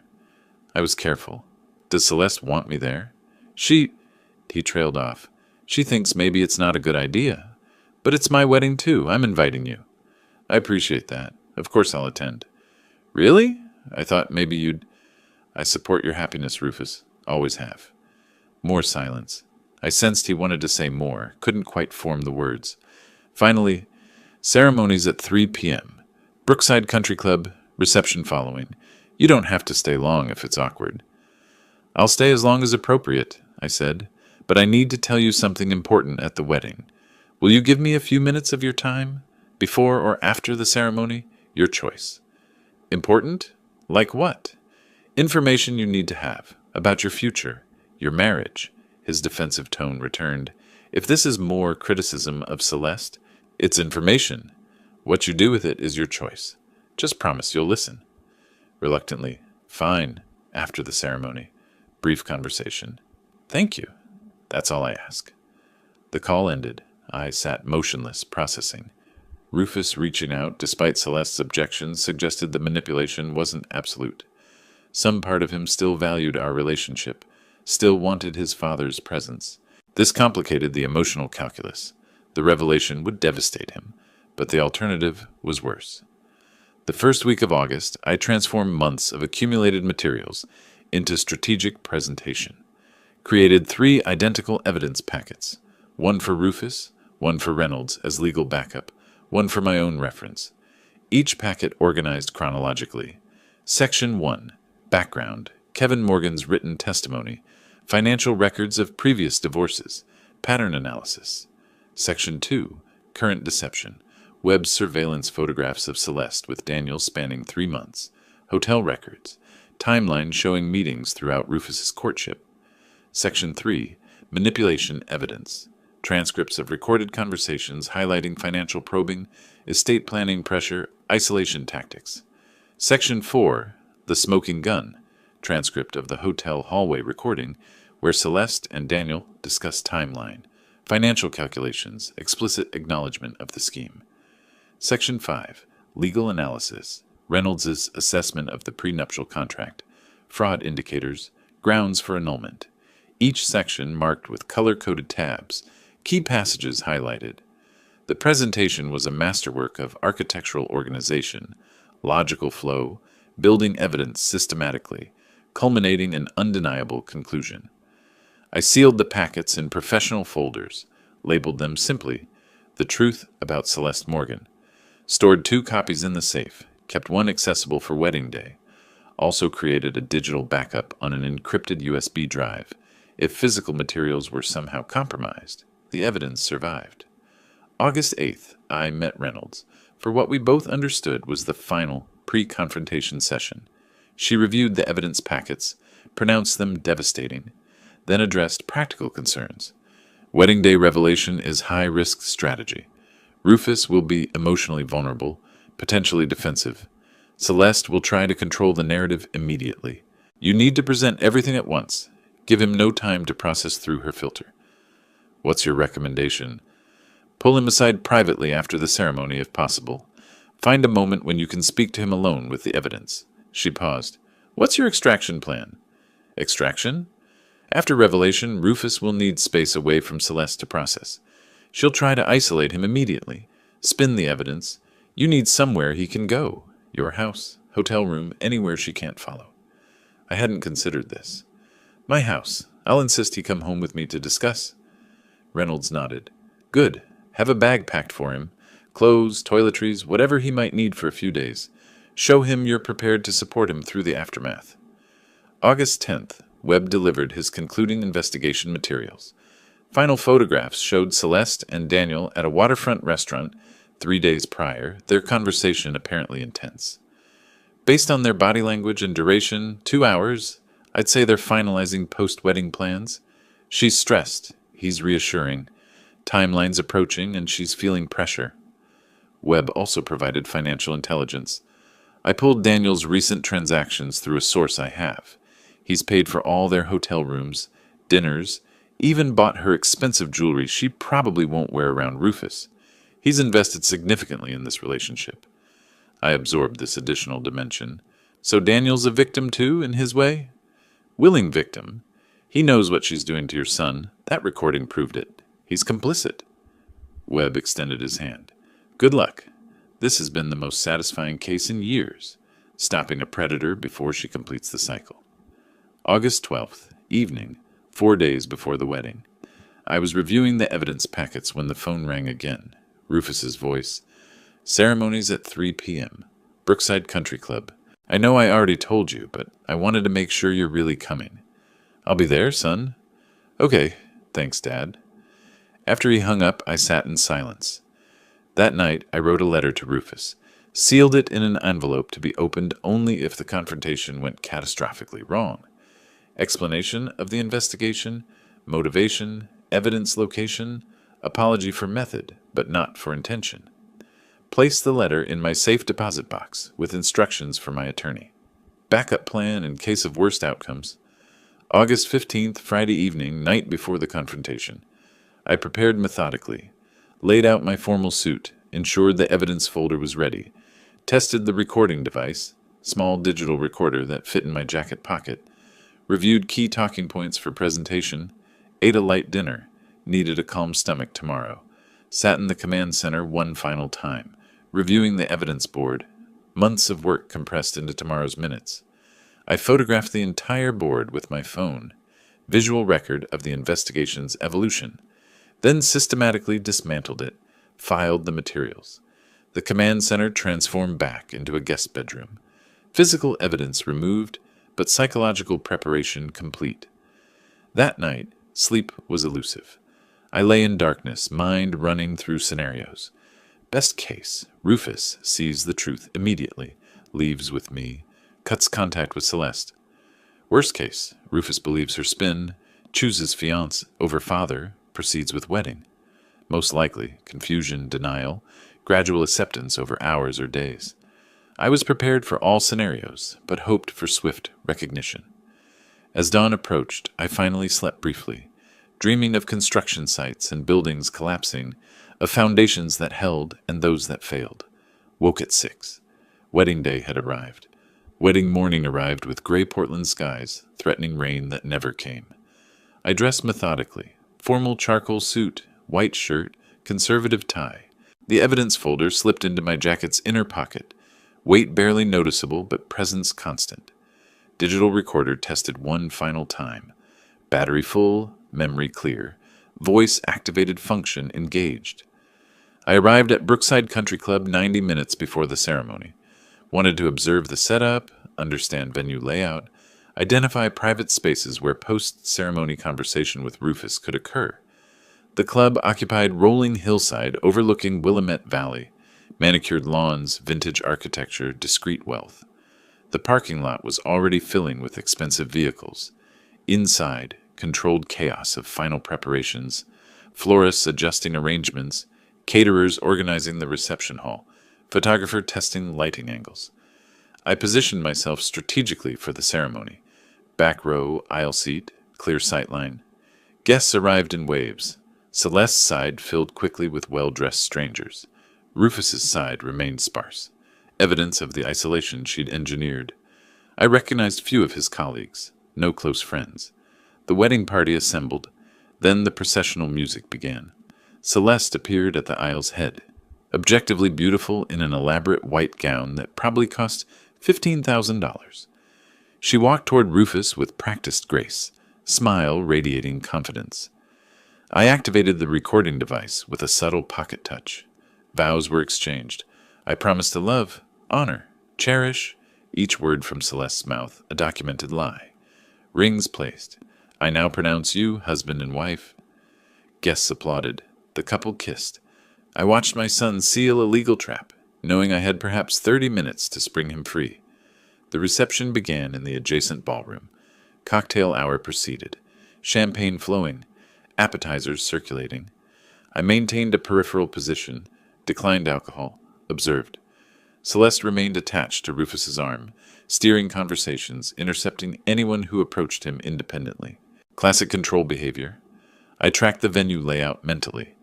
I was careful. Does Celeste want me there? He trailed off. She thinks maybe it's not a good idea. But it's my wedding too. I'm inviting you. I appreciate that. Of course I'll attend. Really? I thought maybe you'd... I support your happiness, Rufus. Always have. More silence. I sensed he wanted to say more, couldn't quite form the words. Finally, ceremonies at 3 p.m. Brookside Country Club, reception following. You don't have to stay long if it's awkward. I'll stay as long as appropriate, I said, but I need to tell you something important at the wedding. Will you give me a few minutes of your time? Before or after the ceremony? Your choice. Important? Like what? Information you need to have. About your future. Your marriage. His defensive tone returned. If this is more criticism of Celeste, it's information. What you do with it is your choice. Just promise you'll listen. Reluctantly. Fine. After the ceremony. Brief conversation. Thank you. That's all I ask. The call ended. I sat motionless, processing. Rufus, reaching out, despite Celeste's objections, suggested the manipulation wasn't absolute. Some part of him still valued our relationship, still wanted his father's presence. This complicated the emotional calculus. The revelation would devastate him, but the alternative was worse. The first week of August, I transformed months of accumulated materials into strategic presentation. Created 3 identical evidence packets, one for Rufus, one for Reynolds as legal backup, one for my own reference. Each packet organized chronologically. Section 1, Background, Kevin Morgan's written testimony, financial records of previous divorces, pattern analysis. Section 2, Current deception, Webb's surveillance photographs of Celeste with Daniel spanning 3 months, hotel records, timeline showing meetings throughout Rufus's courtship. Section 3, Manipulation evidence, transcripts of recorded conversations highlighting financial probing, estate planning pressure, isolation tactics. Section 4, The Smoking Gun, transcript of the hotel hallway recording where Celeste and Daniel discuss timeline, financial calculations, explicit acknowledgement of the scheme. Section 5, Legal analysis, Reynolds' assessment of the prenuptial contract, fraud indicators, grounds for annulment. Each section marked with color-coded tabs, key passages highlighted. The presentation was a masterwork of architectural organization, logical flow, building evidence systematically, culminating in undeniable conclusion. I sealed the packets in professional folders, labeled them simply, The Truth About Celeste Morgan, stored 2 copies in the safe, kept one accessible for wedding day, also created a digital backup on an encrypted USB drive. If physical materials were somehow compromised, the evidence survived. August 8th, I met Reynolds for what we both understood was the final pre-confrontation session. She reviewed the evidence packets, pronounced them devastating, then addressed practical concerns. Wedding day revelation is high-risk strategy. Rufus will be emotionally vulnerable, potentially defensive. Celeste will try to control the narrative immediately. You need to present everything at once. Give him no time to process through her filter. What's your recommendation? Pull him aside privately after the ceremony if possible. Find a moment when you can speak to him alone with the evidence. She paused. What's your extraction plan? Extraction? After revelation, Rufus will need space away from Celeste to process. She'll try to isolate him immediately. Spin the evidence. You need somewhere he can go. Your house, hotel room, anywhere she can't follow. I hadn't considered this. My house. I'll insist he come home with me to discuss. Reynolds nodded. Good. Have a bag packed for him. Clothes, toiletries, whatever he might need for a few days. Show him you're prepared to support him through the aftermath. August 10th, Webb delivered his concluding investigation materials. Final photographs showed Celeste and Daniel at a waterfront restaurant 3 days prior, their conversation apparently intense. Based on their body language and duration, 2 hours, I'd say they're finalizing post-wedding plans. She's stressed, he's reassuring. Timeline's approaching and she's feeling pressure. Webb also provided financial intelligence. I pulled Daniel's recent transactions through a source I have. He's paid for all their hotel rooms, dinners, even bought her expensive jewelry she probably won't wear around Rufus. He's invested significantly in this relationship. I absorbed this additional dimension. So Daniel's a victim too, in his way? Willing victim. He knows what she's doing to your son. That recording proved it. He's complicit. Webb extended his hand. Good luck. This has been the most satisfying case in years, stopping a predator before she completes the cycle. August 12th, evening, 4 days before the wedding. I was reviewing the evidence packets when the phone rang again. Rufus's voice. Ceremonies at 3 p.m. Brookside Country Club. I know I already told you, but I wanted to make sure you're really coming. I'll be there, son. Okay, thanks, Dad. After he hung up, I sat in silence. That night, I wrote a letter to Rufus, sealed it in an envelope to be opened only if the confrontation went catastrophically wrong. Explanation of the investigation, motivation, evidence location, apology for method, but not for intention. Place the letter in my safe deposit box with instructions for my attorney. Backup plan in case of worst outcomes. August 15th, Friday evening, night before the confrontation. I prepared methodically, laid out my formal suit, ensured the evidence folder was ready, tested the recording device, small digital recorder that fit in my jacket pocket, reviewed key talking points for presentation, ate a light dinner, needed a calm stomach tomorrow, sat in the command center one final time, reviewing the evidence board, months of work compressed into tomorrow's minutes. I photographed the entire board with my phone, visual record of the investigation's evolution, then systematically dismantled it, filed the materials. The command center transformed back into a guest bedroom. Physical evidence removed, but psychological preparation complete. That night, sleep was elusive. I lay in darkness, mind running through scenarios. Best case, Rufus sees the truth immediately, leaves with me, cuts contact with Celeste. Worst case, Rufus believes her spin, chooses fiancé over father, proceeds with wedding. Most likely, confusion, denial, gradual acceptance over hours or days. I was prepared for all scenarios, but hoped for swift recognition. As dawn approached, I finally slept briefly, dreaming of construction sites and buildings collapsing, of foundations that held and those that failed. Woke at 6. Wedding day had arrived. Wedding morning arrived with gray Portland skies, threatening rain that never came. I dressed methodically. Formal charcoal suit, white shirt, conservative tie. The evidence folder slipped into my jacket's inner pocket. Weight barely noticeable, but presence constant. Digital recorder tested one final time. Battery full, memory clear. Voice activated function engaged. I arrived at Brookside Country Club 90 minutes before the ceremony. Wanted to observe the setup, understand venue layout, identify private spaces where post-ceremony conversation with Rufus could occur. The club occupied rolling hillside overlooking Willamette Valley, manicured lawns, vintage architecture, discreet wealth. The parking lot was already filling with expensive vehicles. Inside, controlled chaos of final preparations, florists adjusting arrangements, caterers organizing the reception hall, photographer testing lighting angles. I positioned myself strategically for the ceremony. Back row, aisle seat, clear sightline. Guests arrived in waves. Celeste's side filled quickly with well-dressed strangers. Rufus's side remained sparse, evidence of the isolation she'd engineered. I recognized few of his colleagues, no close friends. The wedding party assembled, then the processional music began. Celeste appeared at the aisle's head, objectively beautiful in an elaborate white gown that probably cost $15,000. She walked toward Rufus with practiced grace, smile radiating confidence. I activated the recording device with a subtle pocket touch. Vows were exchanged. I promised to love, honor, cherish, each word from Celeste's mouth a documented lie. Rings placed. I now pronounce you husband and wife. Guests applauded. The couple kissed. I watched my son seal a legal trap, knowing I had perhaps 30 minutes to spring him free. The reception began in the adjacent ballroom. Cocktail hour proceeded. Champagne flowing. Appetizers circulating. I maintained a peripheral position, declined alcohol, observed. Celeste remained attached to Rufus's arm, steering conversations, intercepting anyone who approached him independently. Classic control behavior. I tracked the venue layout mentally.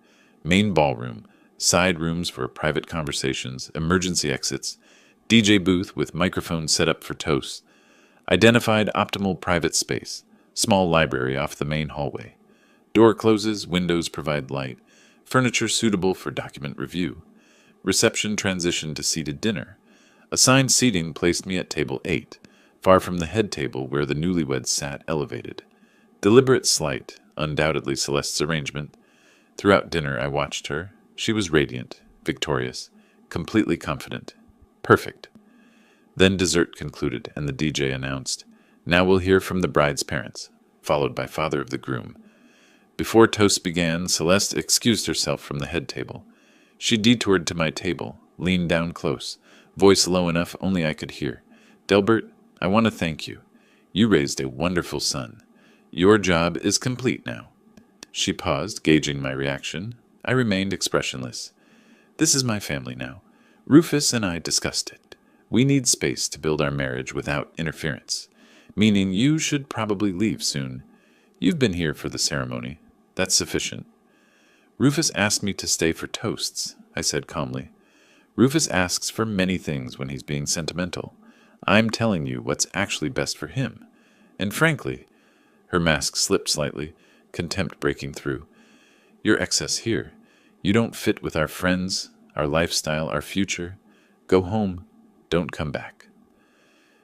Main ballroom, side rooms for private conversations, emergency exits, DJ booth with microphones set up for toasts. Identified optimal private space, small library off the main hallway. Door closes, windows provide light, furniture suitable for document review. Reception transitioned to seated dinner. Assigned seating placed me at table 8, far from the head table where the newlyweds sat elevated. Deliberate slight, undoubtedly Celeste's arrangement. Throughout dinner I watched her. She was radiant, victorious, completely confident. Perfect. Then dessert concluded, and the DJ announced, "Now we'll hear from the bride's parents," followed by father of the groom. Before toast began, Celeste excused herself from the head table. She detoured to my table, leaned down close, voice low enough only I could hear. "Delbert, I want to thank you. You raised a wonderful son. Your job is complete now." She paused, gauging my reaction. I remained expressionless. "This is my family now. Rufus and I discussed it. We need space to build our marriage without interference, meaning you should probably leave soon. You've been here for the ceremony. That's sufficient." "Rufus asked me to stay for toasts," I said calmly. "Rufus asks for many things when he's being sentimental. I'm telling you what's actually best for him. And frankly," her mask slipped slightly, contempt breaking through, "you're excess here. You don't fit with our friends, our lifestyle, our future. Go home. Don't come back."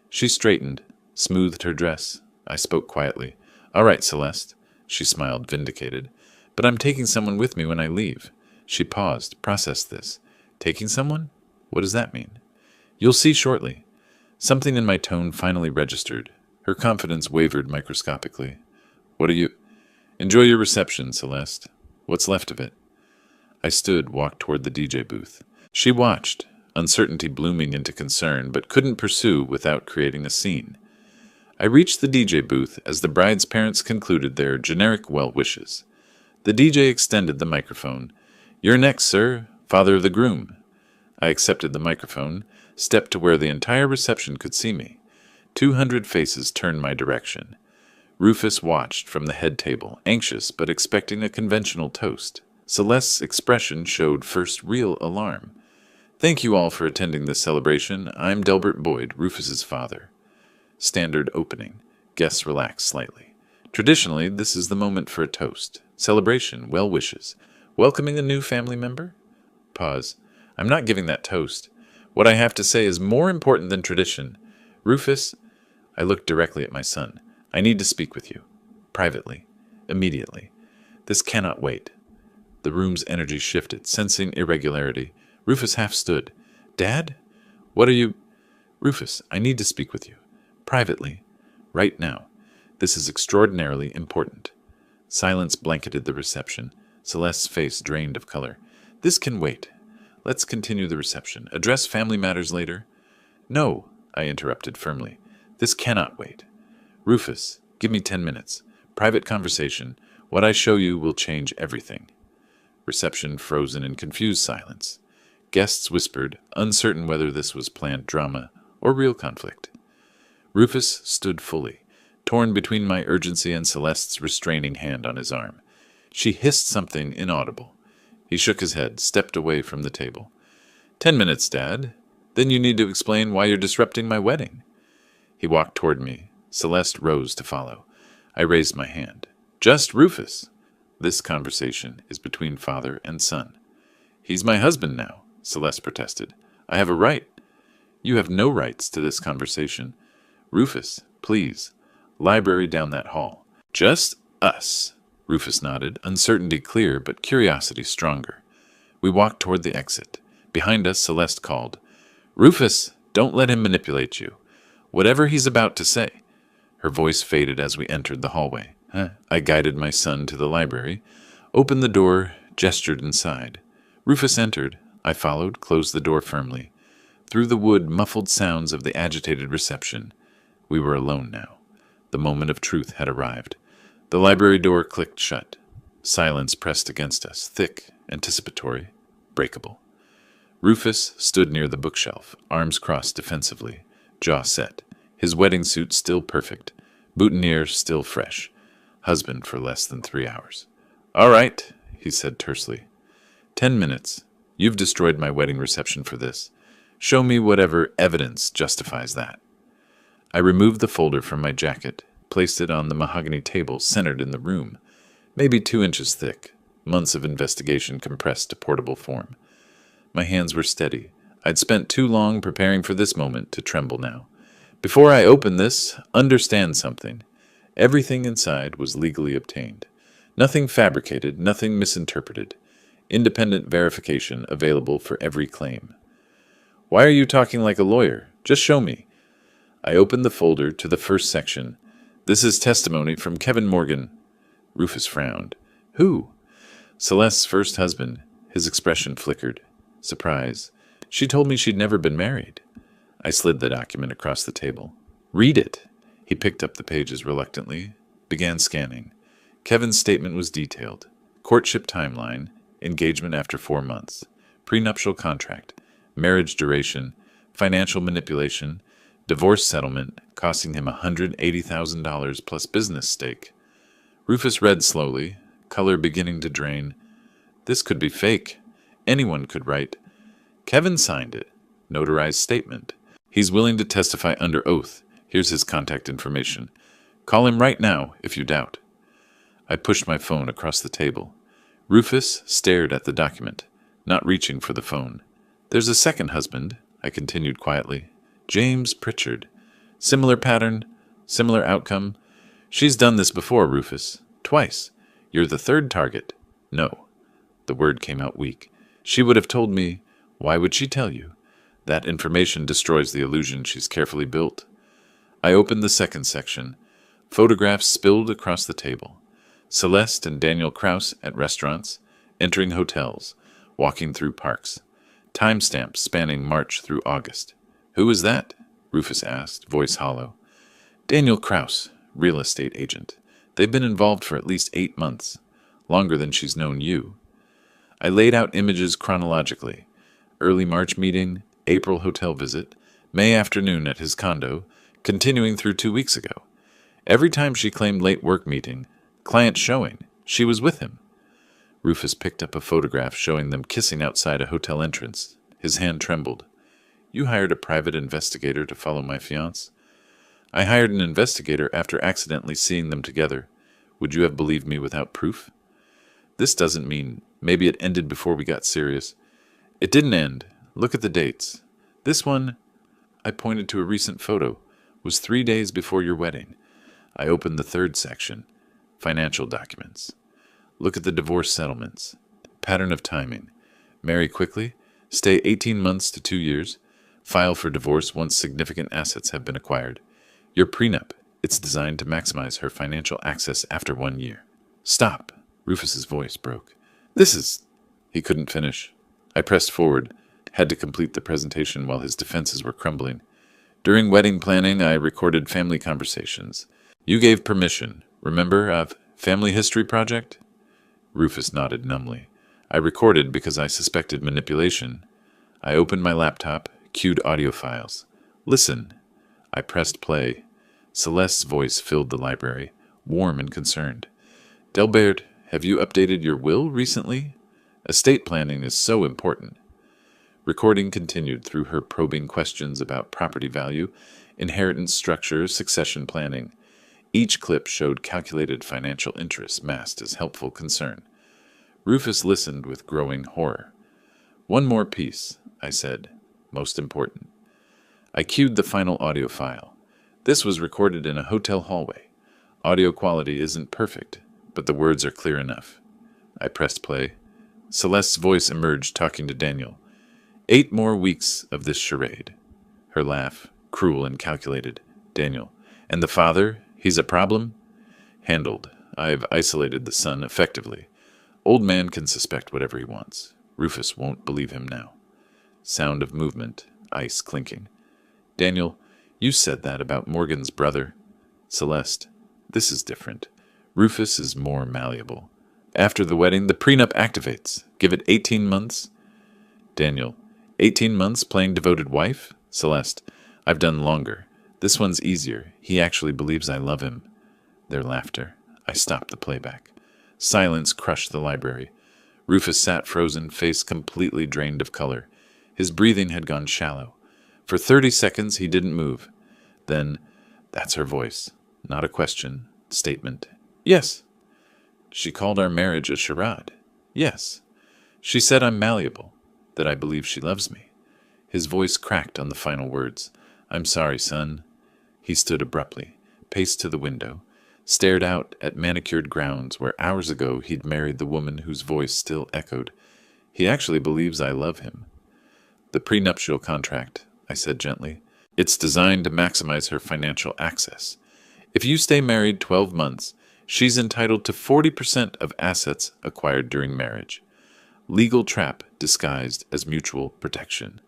She straightened, smoothed her dress. I spoke quietly. "All right, Celeste." She smiled, vindicated. "But I'm taking someone with me when I leave." She paused, processed this. "Taking someone? What does that mean?" "You'll see shortly." Something in my tone finally registered. Her confidence wavered microscopically. "What are you—" "Enjoy your reception, Celeste. What's left of it." I stood, walked toward the DJ booth. She watched, uncertainty blooming into concern, but couldn't pursue without creating a scene. I reached the DJ booth as the bride's parents concluded their generic well wishes. The DJ extended the microphone. "You're next, sir, father of the groom." I accepted the microphone, stepped to where the entire reception could see me. 200 faces turned my direction. Rufus watched from the head table, anxious but expecting a conventional toast. Celeste's expression showed first real alarm. "Thank you all for attending this celebration. I'm Delbert Boyd, Rufus's father." Standard opening. Guests relax slightly. Traditionally, this is the moment for a toast, celebration, well wishes. Welcoming a new family member? Pause. "I'm not giving that toast. What I have to say is more important than tradition. Rufus," I looked directly at my son, "I need to speak with you. Privately. Immediately. This cannot wait." The room's energy shifted, sensing irregularity. Rufus half stood. "Dad? What are you—" "Rufus, I need to speak with you. Privately. Right now. This is extraordinarily important." Silence blanketed the reception. Celeste's face drained of color. This can wait. Let's continue the reception. Address family matters later. No, I interrupted firmly. This cannot wait. Rufus, give me 10 minutes. Private conversation. What I show you will change everything. Reception frozen in confused silence. Guests whispered, uncertain whether this was planned drama or real conflict. Rufus stood fully, torn between my urgency and Celeste's restraining hand on his arm. She hissed something inaudible. He shook his head, stepped away from the table. 10 minutes, Dad. Then you need to explain why you're disrupting my wedding. He walked toward me. Celeste rose to follow. I raised my hand. Just Rufus. This conversation is between father and son. He's my husband now, Celeste protested. I have a right. You have no rights to this conversation. Rufus, please. Library down that hall. Just us. Rufus nodded, uncertainty clear but curiosity stronger. We walked toward the exit. Behind us, Celeste called. Rufus, don't let him manipulate you. Whatever he's about to say. Her voice faded as we entered the hallway. I guided my son to the library, opened the door, gestured inside. Rufus entered. I followed, closed the door firmly. Through the wood, muffled sounds of the agitated reception. We were alone now. The moment of truth had arrived. The library door clicked shut. Silence pressed against us, thick, anticipatory, breakable. Rufus stood near the bookshelf, arms crossed defensively, jaw set, his wedding suit still perfect, boutonniere still fresh, husband for less than 3 hours. All right, he said tersely. 10 minutes. You've destroyed my wedding reception for this. Show me whatever evidence justifies that. I removed the folder from my jacket, placed it on the mahogany table centered in the room, maybe 2 inches thick, months of investigation compressed to portable form. My hands were steady. I'd spent too long preparing for this moment to tremble now. Before I open this, understand something. Everything inside was legally obtained. Nothing fabricated, nothing misinterpreted. Independent verification available for every claim. Why are you talking like a lawyer? Just show me. I opened the folder to the first section. This is testimony from Kevin Morgan. Rufus frowned. Who? Celeste's first husband. His expression flickered. Surprise. She told me she'd never been married. I slid the document across the table. Read it. He picked up the pages reluctantly, began scanning. Kevin's statement was detailed. Courtship timeline, engagement after 4 months, prenuptial contract, marriage duration, financial manipulation, divorce settlement costing him $180,000 plus business stake. Rufus read slowly, color beginning to drain. This could be fake. Anyone could write. Kevin signed it. Notarized statement. He's willing to testify under oath. Here's his contact information. Call him right now if you doubt. I pushed my phone across the table. Rufus stared at the document, not reaching for the phone. There's a second husband, I continued quietly. James Pritchard. Similar pattern, similar outcome. She's done this before, Rufus. Twice. You're the third target. No. The word came out weak. She would have told me. Why would she tell you? That information destroys the illusion she's carefully built. I opened the second section. Photographs spilled across the table. Celeste and Daniel Kraus at restaurants, entering hotels, walking through parks. Timestamps spanning March through August. Who is that? Rufus asked, voice hollow. Daniel Kraus, real estate agent. They've been involved for at least 8 months, longer than she's known you. I laid out images chronologically. Early March meeting, April hotel visit, May afternoon at his condo, continuing through 2 weeks ago. Every time she claimed late work meeting, client showing, she was with him. Rufus picked up a photograph showing them kissing outside a hotel entrance. His hand trembled. You hired a private investigator to follow my fiancé? I hired an investigator after accidentally seeing them together. Would you have believed me without proof? This doesn't mean maybe it ended before we got serious. It didn't end. Look at the dates. This one, I pointed to a recent photo, was 3 days before your wedding. I opened the third section. Financial documents. Look at the divorce settlements. Pattern of timing. Marry quickly. Stay 18 months to 2 years. File for divorce once significant assets have been acquired. Your prenup. It's designed to maximize her financial access after 1 year. Stop. Rufus's voice broke. This is... He couldn't finish. I pressed forward, had to complete the presentation while his defenses were crumbling. During wedding planning, I recorded family conversations. You gave permission, remember, of Family History Project? Rufus nodded numbly. I recorded because I suspected manipulation. I opened my laptop, queued audio files. Listen. I pressed play. Celeste's voice filled the library, warm and concerned. Delbert, have you updated your will recently? Estate planning is so important. Recording continued through her probing questions about property value, inheritance structure, succession planning. Each clip showed calculated financial interests masked as helpful concern. Rufus listened with growing horror. One more piece, I said. Most important. I cued the final audio file. This was recorded in a hotel hallway. Audio quality isn't perfect, but the words are clear enough. I pressed play. Celeste's voice emerged, talking to Daniel. 8 more weeks of this charade. Her laugh, cruel and calculated. Daniel. And the father? He's a problem? Handled. I've isolated the son effectively. Old man can suspect whatever he wants. Rufus won't believe him now. Sound of movement, ice clinking. Daniel, you said that about Morgan's brother. Celeste, this is different. Rufus is more malleable. After the wedding, the prenup activates. Give it 18 months. Daniel, 18 months playing devoted wife? Celeste, I've done longer. This one's easier. He actually believes I love him. Their laughter. I stopped the playback. Silence crushed the library. Rufus sat frozen, face completely drained of color. His breathing had gone shallow. For 30 seconds, he didn't move. Then, that's her voice. Not a question. Statement. Yes. She called our marriage a charade. Yes. She said I'm malleable, that I believe she loves me. His voice cracked on the final words. I'm sorry, son. He stood abruptly, paced to the window, stared out at manicured grounds where hours ago he'd married the woman whose voice still echoed. He actually believes I love him. The prenuptial contract, I said gently. It's designed to maximize her financial access. If you stay married 12 months, she's entitled to 40% of assets acquired during marriage. Legal trap disguised as mutual protection.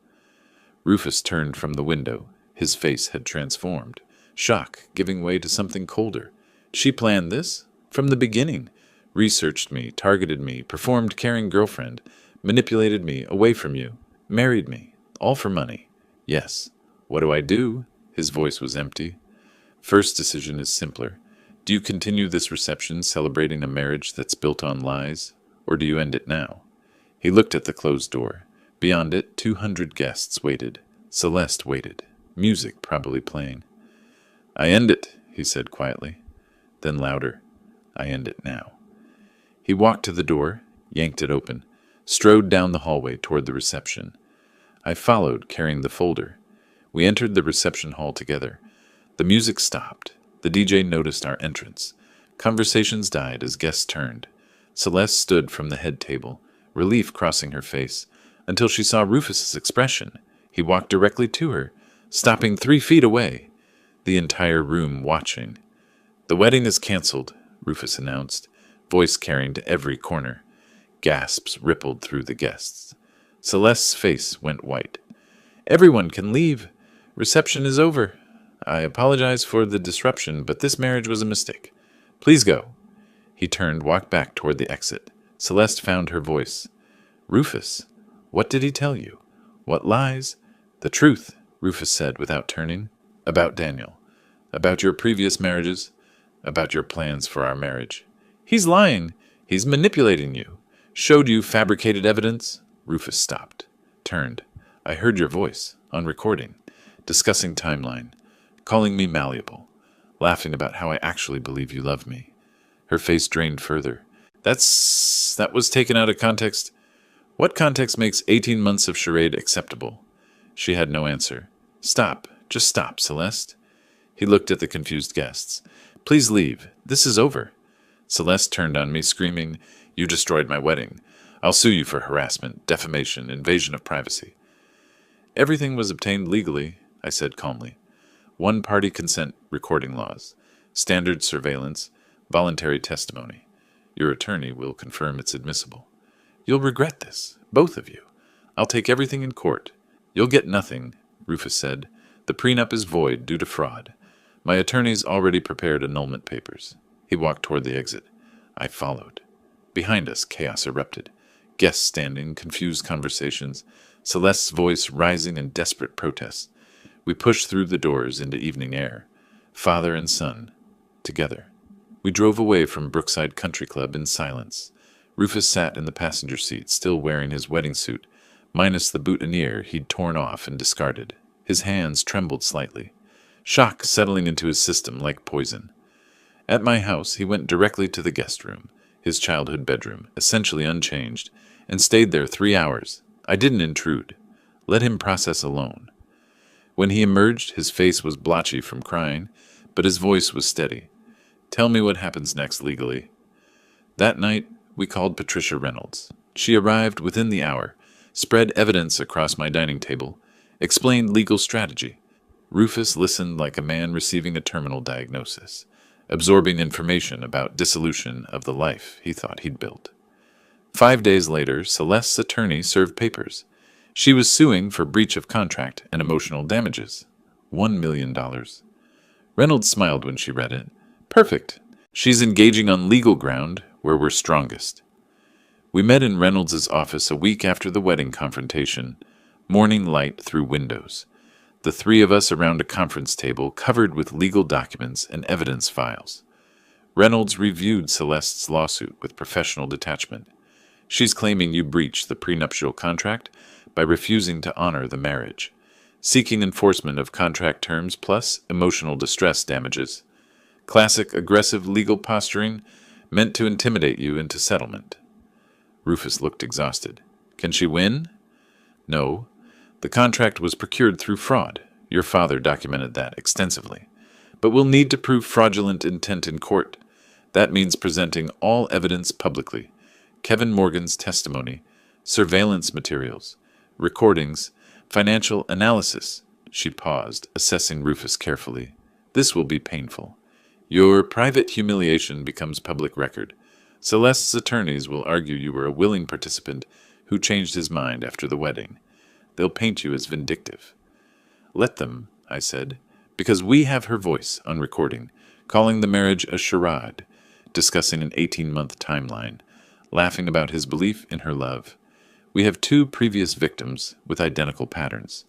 Rufus turned from the window. His face had transformed, shock giving way to something colder. She planned this? From the beginning. Researched me, targeted me, performed caring girlfriend, manipulated me away from you, married me, all for money. Yes. What do I do? His voice was empty. First decision is simpler. Do you continue this reception celebrating a marriage that's built on lies, or do you end it now? He looked at the closed door. Beyond it, 200 guests waited. Celeste waited. Music probably playing. I end it, he said quietly. Then louder. I end it now. He walked to the door, yanked it open, strode down the hallway toward the reception. I followed, carrying the folder. We entered the reception hall together. The music stopped. The DJ noticed our entrance. Conversations died as guests turned. Celeste stood from the head table, relief crossing her face, until she saw Rufus's expression. He walked directly to her, stopping 3 feet away, the entire room watching. The wedding is canceled, Rufus announced, voice carrying to every corner. Gasps rippled through the guests. Celeste's face went white. Everyone can leave. Reception is over. I apologize for the disruption, but this marriage was a mistake. Please go. He turned, walked back toward the exit. Celeste found her voice. Rufus, what did he tell you? What lies? The truth, Rufus said without turning. About Daniel. About your previous marriages. About your plans for our marriage. He's lying. He's manipulating you. Showed you fabricated evidence. Rufus stopped. Turned. I heard your voice, on recording, discussing timeline, calling me malleable, laughing about how I actually believe you love me. Her face drained further. That was taken out of context. What context makes 18 months of charade acceptable? She had no answer. Stop. Just stop, Celeste. He looked at the confused guests. Please leave. This is over. Celeste turned on me, screaming, You destroyed my wedding. I'll sue you for harassment, defamation, invasion of privacy. Everything was obtained legally, I said calmly. One-party consent recording laws, standard surveillance, voluntary testimony. Your attorney will confirm it's admissible. You'll regret this, both of you. I'll take everything in court. You'll get nothing, Rufus said. The prenup is void due to fraud. My attorney's already prepared annulment papers. He walked toward the exit. I followed. Behind us, chaos erupted. Guests standing, confused conversations, Celeste's voice rising in desperate protest. We pushed through the doors into evening air, father and son, together. We drove away from Brookside Country Club in silence. Rufus sat in the passenger seat, still wearing his wedding suit, minus the boutonniere he'd torn off and discarded. His hands trembled slightly, shock settling into his system like poison. At my house, he went directly to the guest room, his childhood bedroom, essentially unchanged, and stayed there 3 hours. I didn't intrude. Let him process alone. When he emerged, his face was blotchy from crying, but his voice was steady. Tell me what happens next legally. That night, we called Patricia Reynolds. She arrived within the hour, spread evidence across my dining table, explained legal strategy. Rufus listened like a man receiving a terminal diagnosis, absorbing information about dissolution of the life he thought he'd built. 5 days later, Celeste's attorney served papers. She was suing for breach of contract and emotional damages. $1 million. Reynolds smiled when she read it. Perfect. She's engaging on legal ground where we're strongest. We met in Reynolds' office a week after the wedding confrontation, morning light through windows. The three of us around a conference table covered with legal documents and evidence files. Reynolds reviewed Celeste's lawsuit with professional detachment. She's claiming you breached the prenuptial contract by refusing to honor the marriage, seeking enforcement of contract terms plus emotional distress damages. Classic aggressive legal posturing meant to intimidate you into settlement. Rufus looked exhausted. Can she win? No. The contract was procured through fraud. Your father documented that extensively. But we'll need to prove fraudulent intent in court. That means presenting all evidence publicly. Kevin Morgan's testimony, surveillance materials, recordings, financial analysis. She paused, assessing Rufus carefully. This will be painful. Your private humiliation becomes public record. Celeste's attorneys will argue you were a willing participant who changed his mind after the wedding. They'll paint you as vindictive. Let them, I said, because we have her voice on recording, calling the marriage a charade, discussing an 18-month timeline, laughing about his belief in her love. We have 2 previous victims with identical patterns.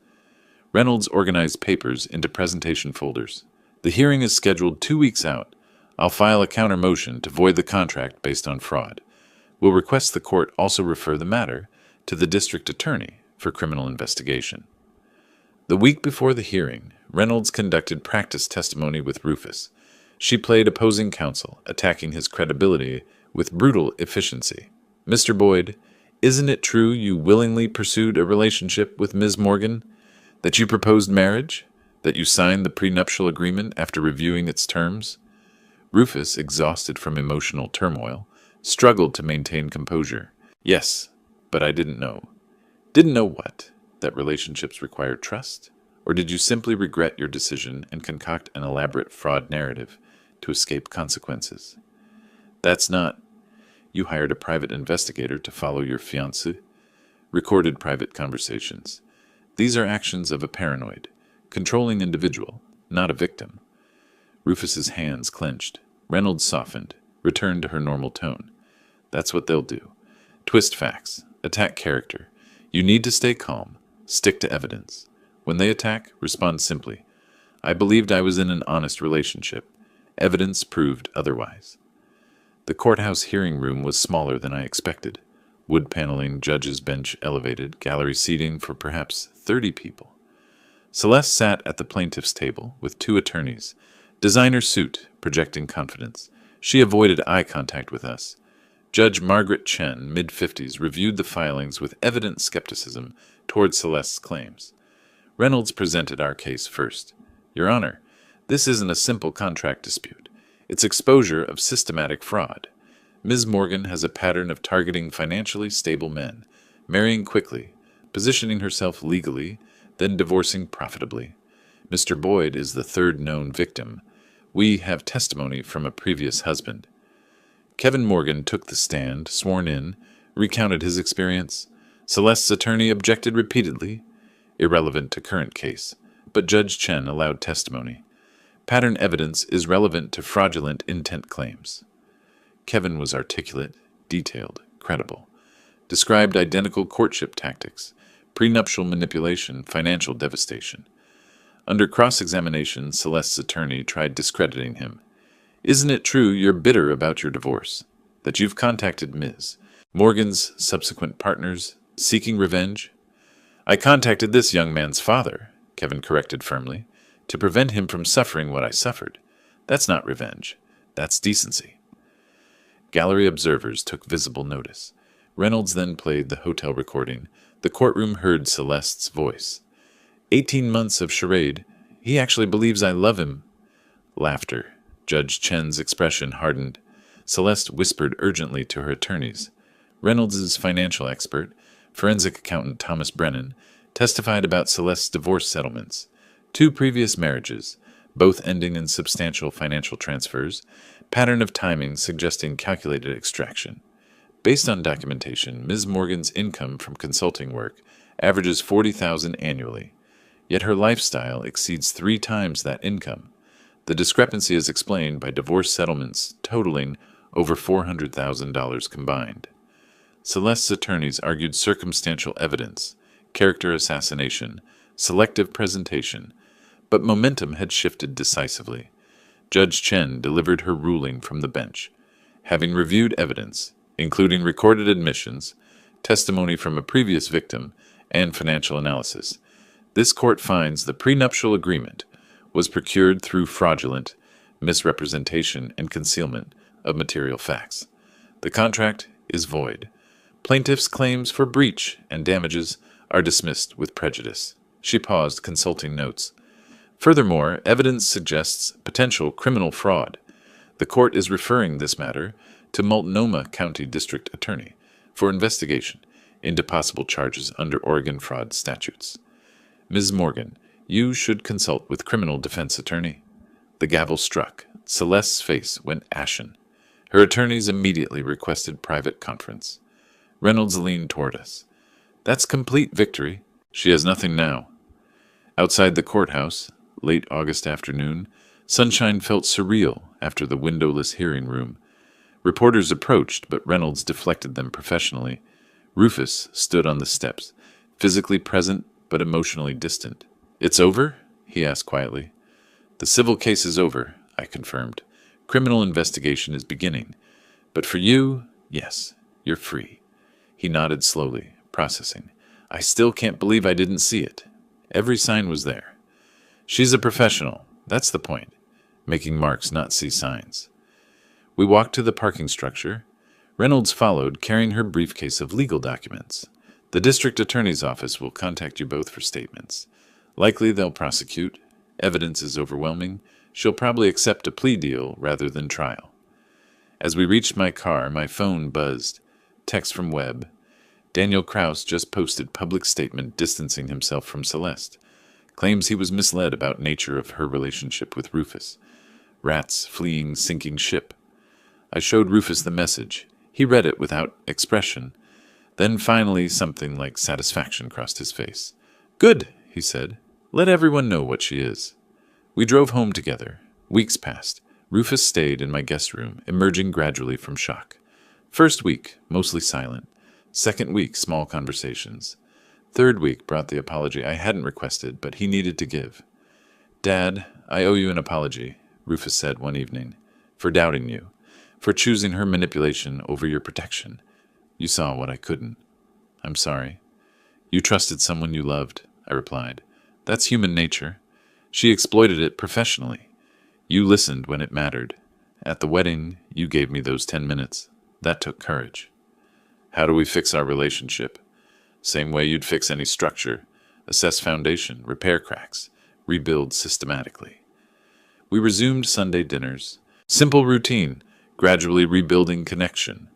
Reynolds organized papers into presentation folders. The hearing is scheduled 2 weeks out. I'll file a counter motion to void the contract based on fraud. We'll request the court also refer the matter to the district attorney for criminal investigation. The week before the hearing, Reynolds conducted practice testimony with Rufus. She played opposing counsel, attacking his credibility with brutal efficiency. Mr. Boyd, isn't it true you willingly pursued a relationship with Ms. Morgan? That you proposed marriage? That you signed the prenuptial agreement after reviewing its terms? Rufus, exhausted from emotional turmoil, struggled to maintain composure. Yes, but I didn't know. Didn't know what? That relationships require trust? Or did you simply regret your decision and concoct an elaborate fraud narrative to escape consequences? That's not. You hired a private investigator to follow your fiancé, recorded private conversations. These are actions of a paranoid, controlling individual, not a victim. Rufus's hands clenched. Reynolds softened, returned to her normal tone. That's what they'll do. Twist facts, attack character. You need to stay calm, stick to evidence. When they attack, respond simply. I believed I was in an honest relationship. Evidence proved otherwise. The courthouse hearing room was smaller than I expected. Wood paneling, judge's bench elevated, gallery seating for perhaps 30 people. Celeste sat at the plaintiff's table with 2 attorneys. Designer suit, projecting confidence. She avoided eye contact with us. Judge Margaret Chen, mid-50s, reviewed the filings with evident skepticism toward Celeste's claims. Reynolds presented our case first. Your Honor, this isn't a simple contract dispute. It's exposure of systematic fraud. Ms. Morgan has a pattern of targeting financially stable men, marrying quickly, positioning herself legally, then divorcing profitably. Mr. Boyd is the 3rd known victim. We have testimony from a previous husband. Kevin Morgan took the stand, sworn in, recounted his experience. Celeste's attorney objected repeatedly, irrelevant to current case, but Judge Chen allowed testimony. Pattern evidence is relevant to fraudulent intent claims. Kevin was articulate, detailed, credible. Described identical courtship tactics, prenuptial manipulation, financial devastation. Under cross-examination, Celeste's attorney tried discrediting him. Isn't it true you're bitter about your divorce? That you've contacted Ms. Morgan's subsequent partners, seeking revenge? I contacted this young man's father, Kevin corrected firmly, to prevent him from suffering what I suffered. That's not revenge. That's decency. Gallery observers took visible notice. Reynolds then played the hotel recording. The courtroom heard Celeste's voice. 18 months of charade. He actually believes I love him. Laughter. Judge Chen's expression hardened. Celeste whispered urgently to her attorneys. Reynolds' financial expert, forensic accountant Thomas Brennan, testified about Celeste's divorce settlements. 2 previous marriages, both ending in substantial financial transfers, pattern of timing suggesting calculated extraction. Based on documentation, Ms. Morgan's income from consulting work averages $40,000 annually, yet her lifestyle exceeds 3 times that income. The discrepancy is explained by divorce settlements totaling over $400,000 combined. Celeste's attorneys argued circumstantial evidence, character assassination, selective presentation, but momentum had shifted decisively. Judge Chen delivered her ruling from the bench. Having reviewed evidence, including recorded admissions, testimony from a previous victim, and financial analysis, this court finds the prenuptial agreement was procured through fraudulent misrepresentation and concealment of material facts. The contract is void. Plaintiff's claims for breach and damages are dismissed with prejudice. She paused, consulting notes. Furthermore, evidence suggests potential criminal fraud. The court is referring this matter to Multnomah County District Attorney for investigation into possible charges under Oregon fraud statutes. Ms. Morgan, you should consult with criminal defense attorney. The gavel struck. Celeste's face went ashen. Her attorneys immediately requested private conference. Reynolds leaned toward us. That's complete victory. She has nothing now. Outside the courthouse, late August afternoon, sunshine felt surreal after the windowless hearing room. Reporters approached, but Reynolds deflected them professionally. Rufus stood on the steps, physically present but emotionally distant. It's over? He asked quietly. The civil case is over, I confirmed. Criminal investigation is beginning. But for you, yes, you're free. He nodded slowly, processing. I still can't believe I didn't see it. Every sign was there. She's a professional. That's the point. Making marks, not see signs. We walked to the parking structure. Reynolds followed, carrying her briefcase of legal documents. The district attorney's office will contact you both for statements. Likely they'll prosecute. Evidence is overwhelming. She'll probably accept a plea deal rather than trial. As we reached my car, my phone buzzed. Text from Webb. Daniel Kraus just posted public statement distancing himself from Celeste. Claims he was misled about nature of her relationship with Rufus. Rats fleeing sinking ship. I showed Rufus the message. He read it without expression. Then finally something like satisfaction crossed his face. Good, he said. Let everyone know what she is. We drove home together. Weeks passed. Rufus stayed in my guest room, emerging gradually from shock. First week, mostly silent. Second week, small conversations. Third week brought the apology I hadn't requested, but he needed to give. Dad, I owe you an apology, Rufus said one evening, for doubting you, for choosing her manipulation over your protection. You saw what I couldn't. I'm sorry. You trusted someone you loved, I replied. That's human nature. She exploited it professionally. You listened when it mattered. At the wedding, you gave me those 10 minutes. That took courage. How do we fix our relationship? Same way you'd fix any structure. Assess foundation, repair cracks, rebuild systematically. We resumed Sunday dinners. Simple routine, gradually rebuilding connection.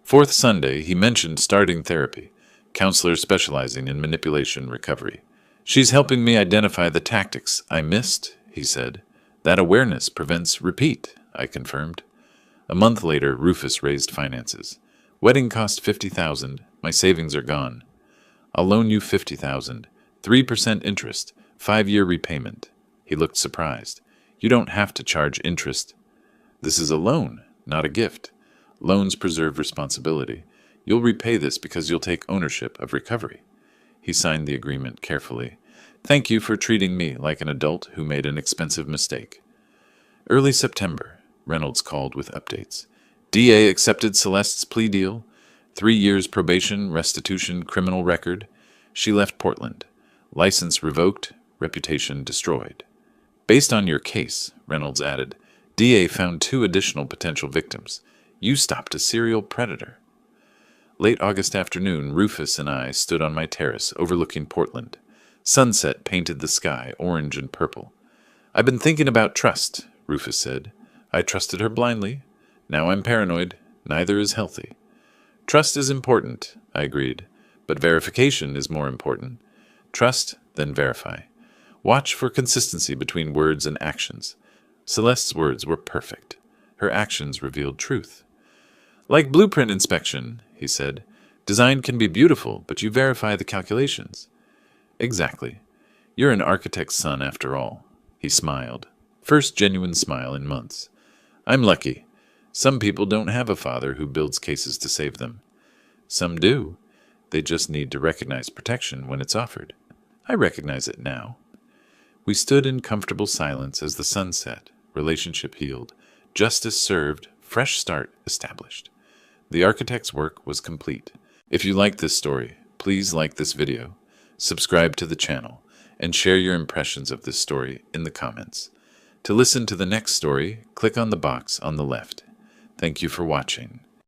Fourth Sunday, he mentioned starting therapy, counselor specializing in manipulation recovery. She's helping me identify the tactics I missed, he said. That awareness prevents repeat, I confirmed. A month later, Rufus raised finances. Wedding cost $50,000. My savings are gone. I'll loan you $50,000. 3% interest. 5-year repayment. He looked surprised. You don't have to charge interest. This is a loan, not a gift. Loans preserve responsibility. You'll repay this because you'll take ownership of recovery. He signed the agreement carefully. Thank you for treating me like an adult who made an expensive mistake. Early September, Reynolds called with updates. DA accepted Celeste's plea deal. 3 years probation, restitution, criminal record. She left Portland. License revoked, reputation destroyed. Based on your case, Reynolds added, DA found 2 additional potential victims. You stopped a serial predator. Late August afternoon, Rufus and I stood on my terrace overlooking Portland. Sunset painted the sky orange and purple. I've been thinking about trust, Rufus said. I trusted her blindly. Now I'm paranoid. Neither is healthy. Trust is important, I agreed, but verification is more important. Trust, then verify. Watch for consistency between words and actions. Celeste's words were perfect. Her actions revealed truth. Like blueprint inspection, he said, design can be beautiful, but you verify the calculations. Exactly. You're an architect's son after all. He smiled. First genuine smile in months. I'm lucky. Some people don't have a father who builds cases to save them. Some do. They just need to recognize protection when it's offered. I recognize it now. We stood in comfortable silence as the sun set, relationship healed, justice served, fresh start established. The architect's work was complete. If you like this story, please like this video, subscribe to the channel, and share your impressions of this story in the comments. To listen to the next story, click on the box on the left. Thank you for watching.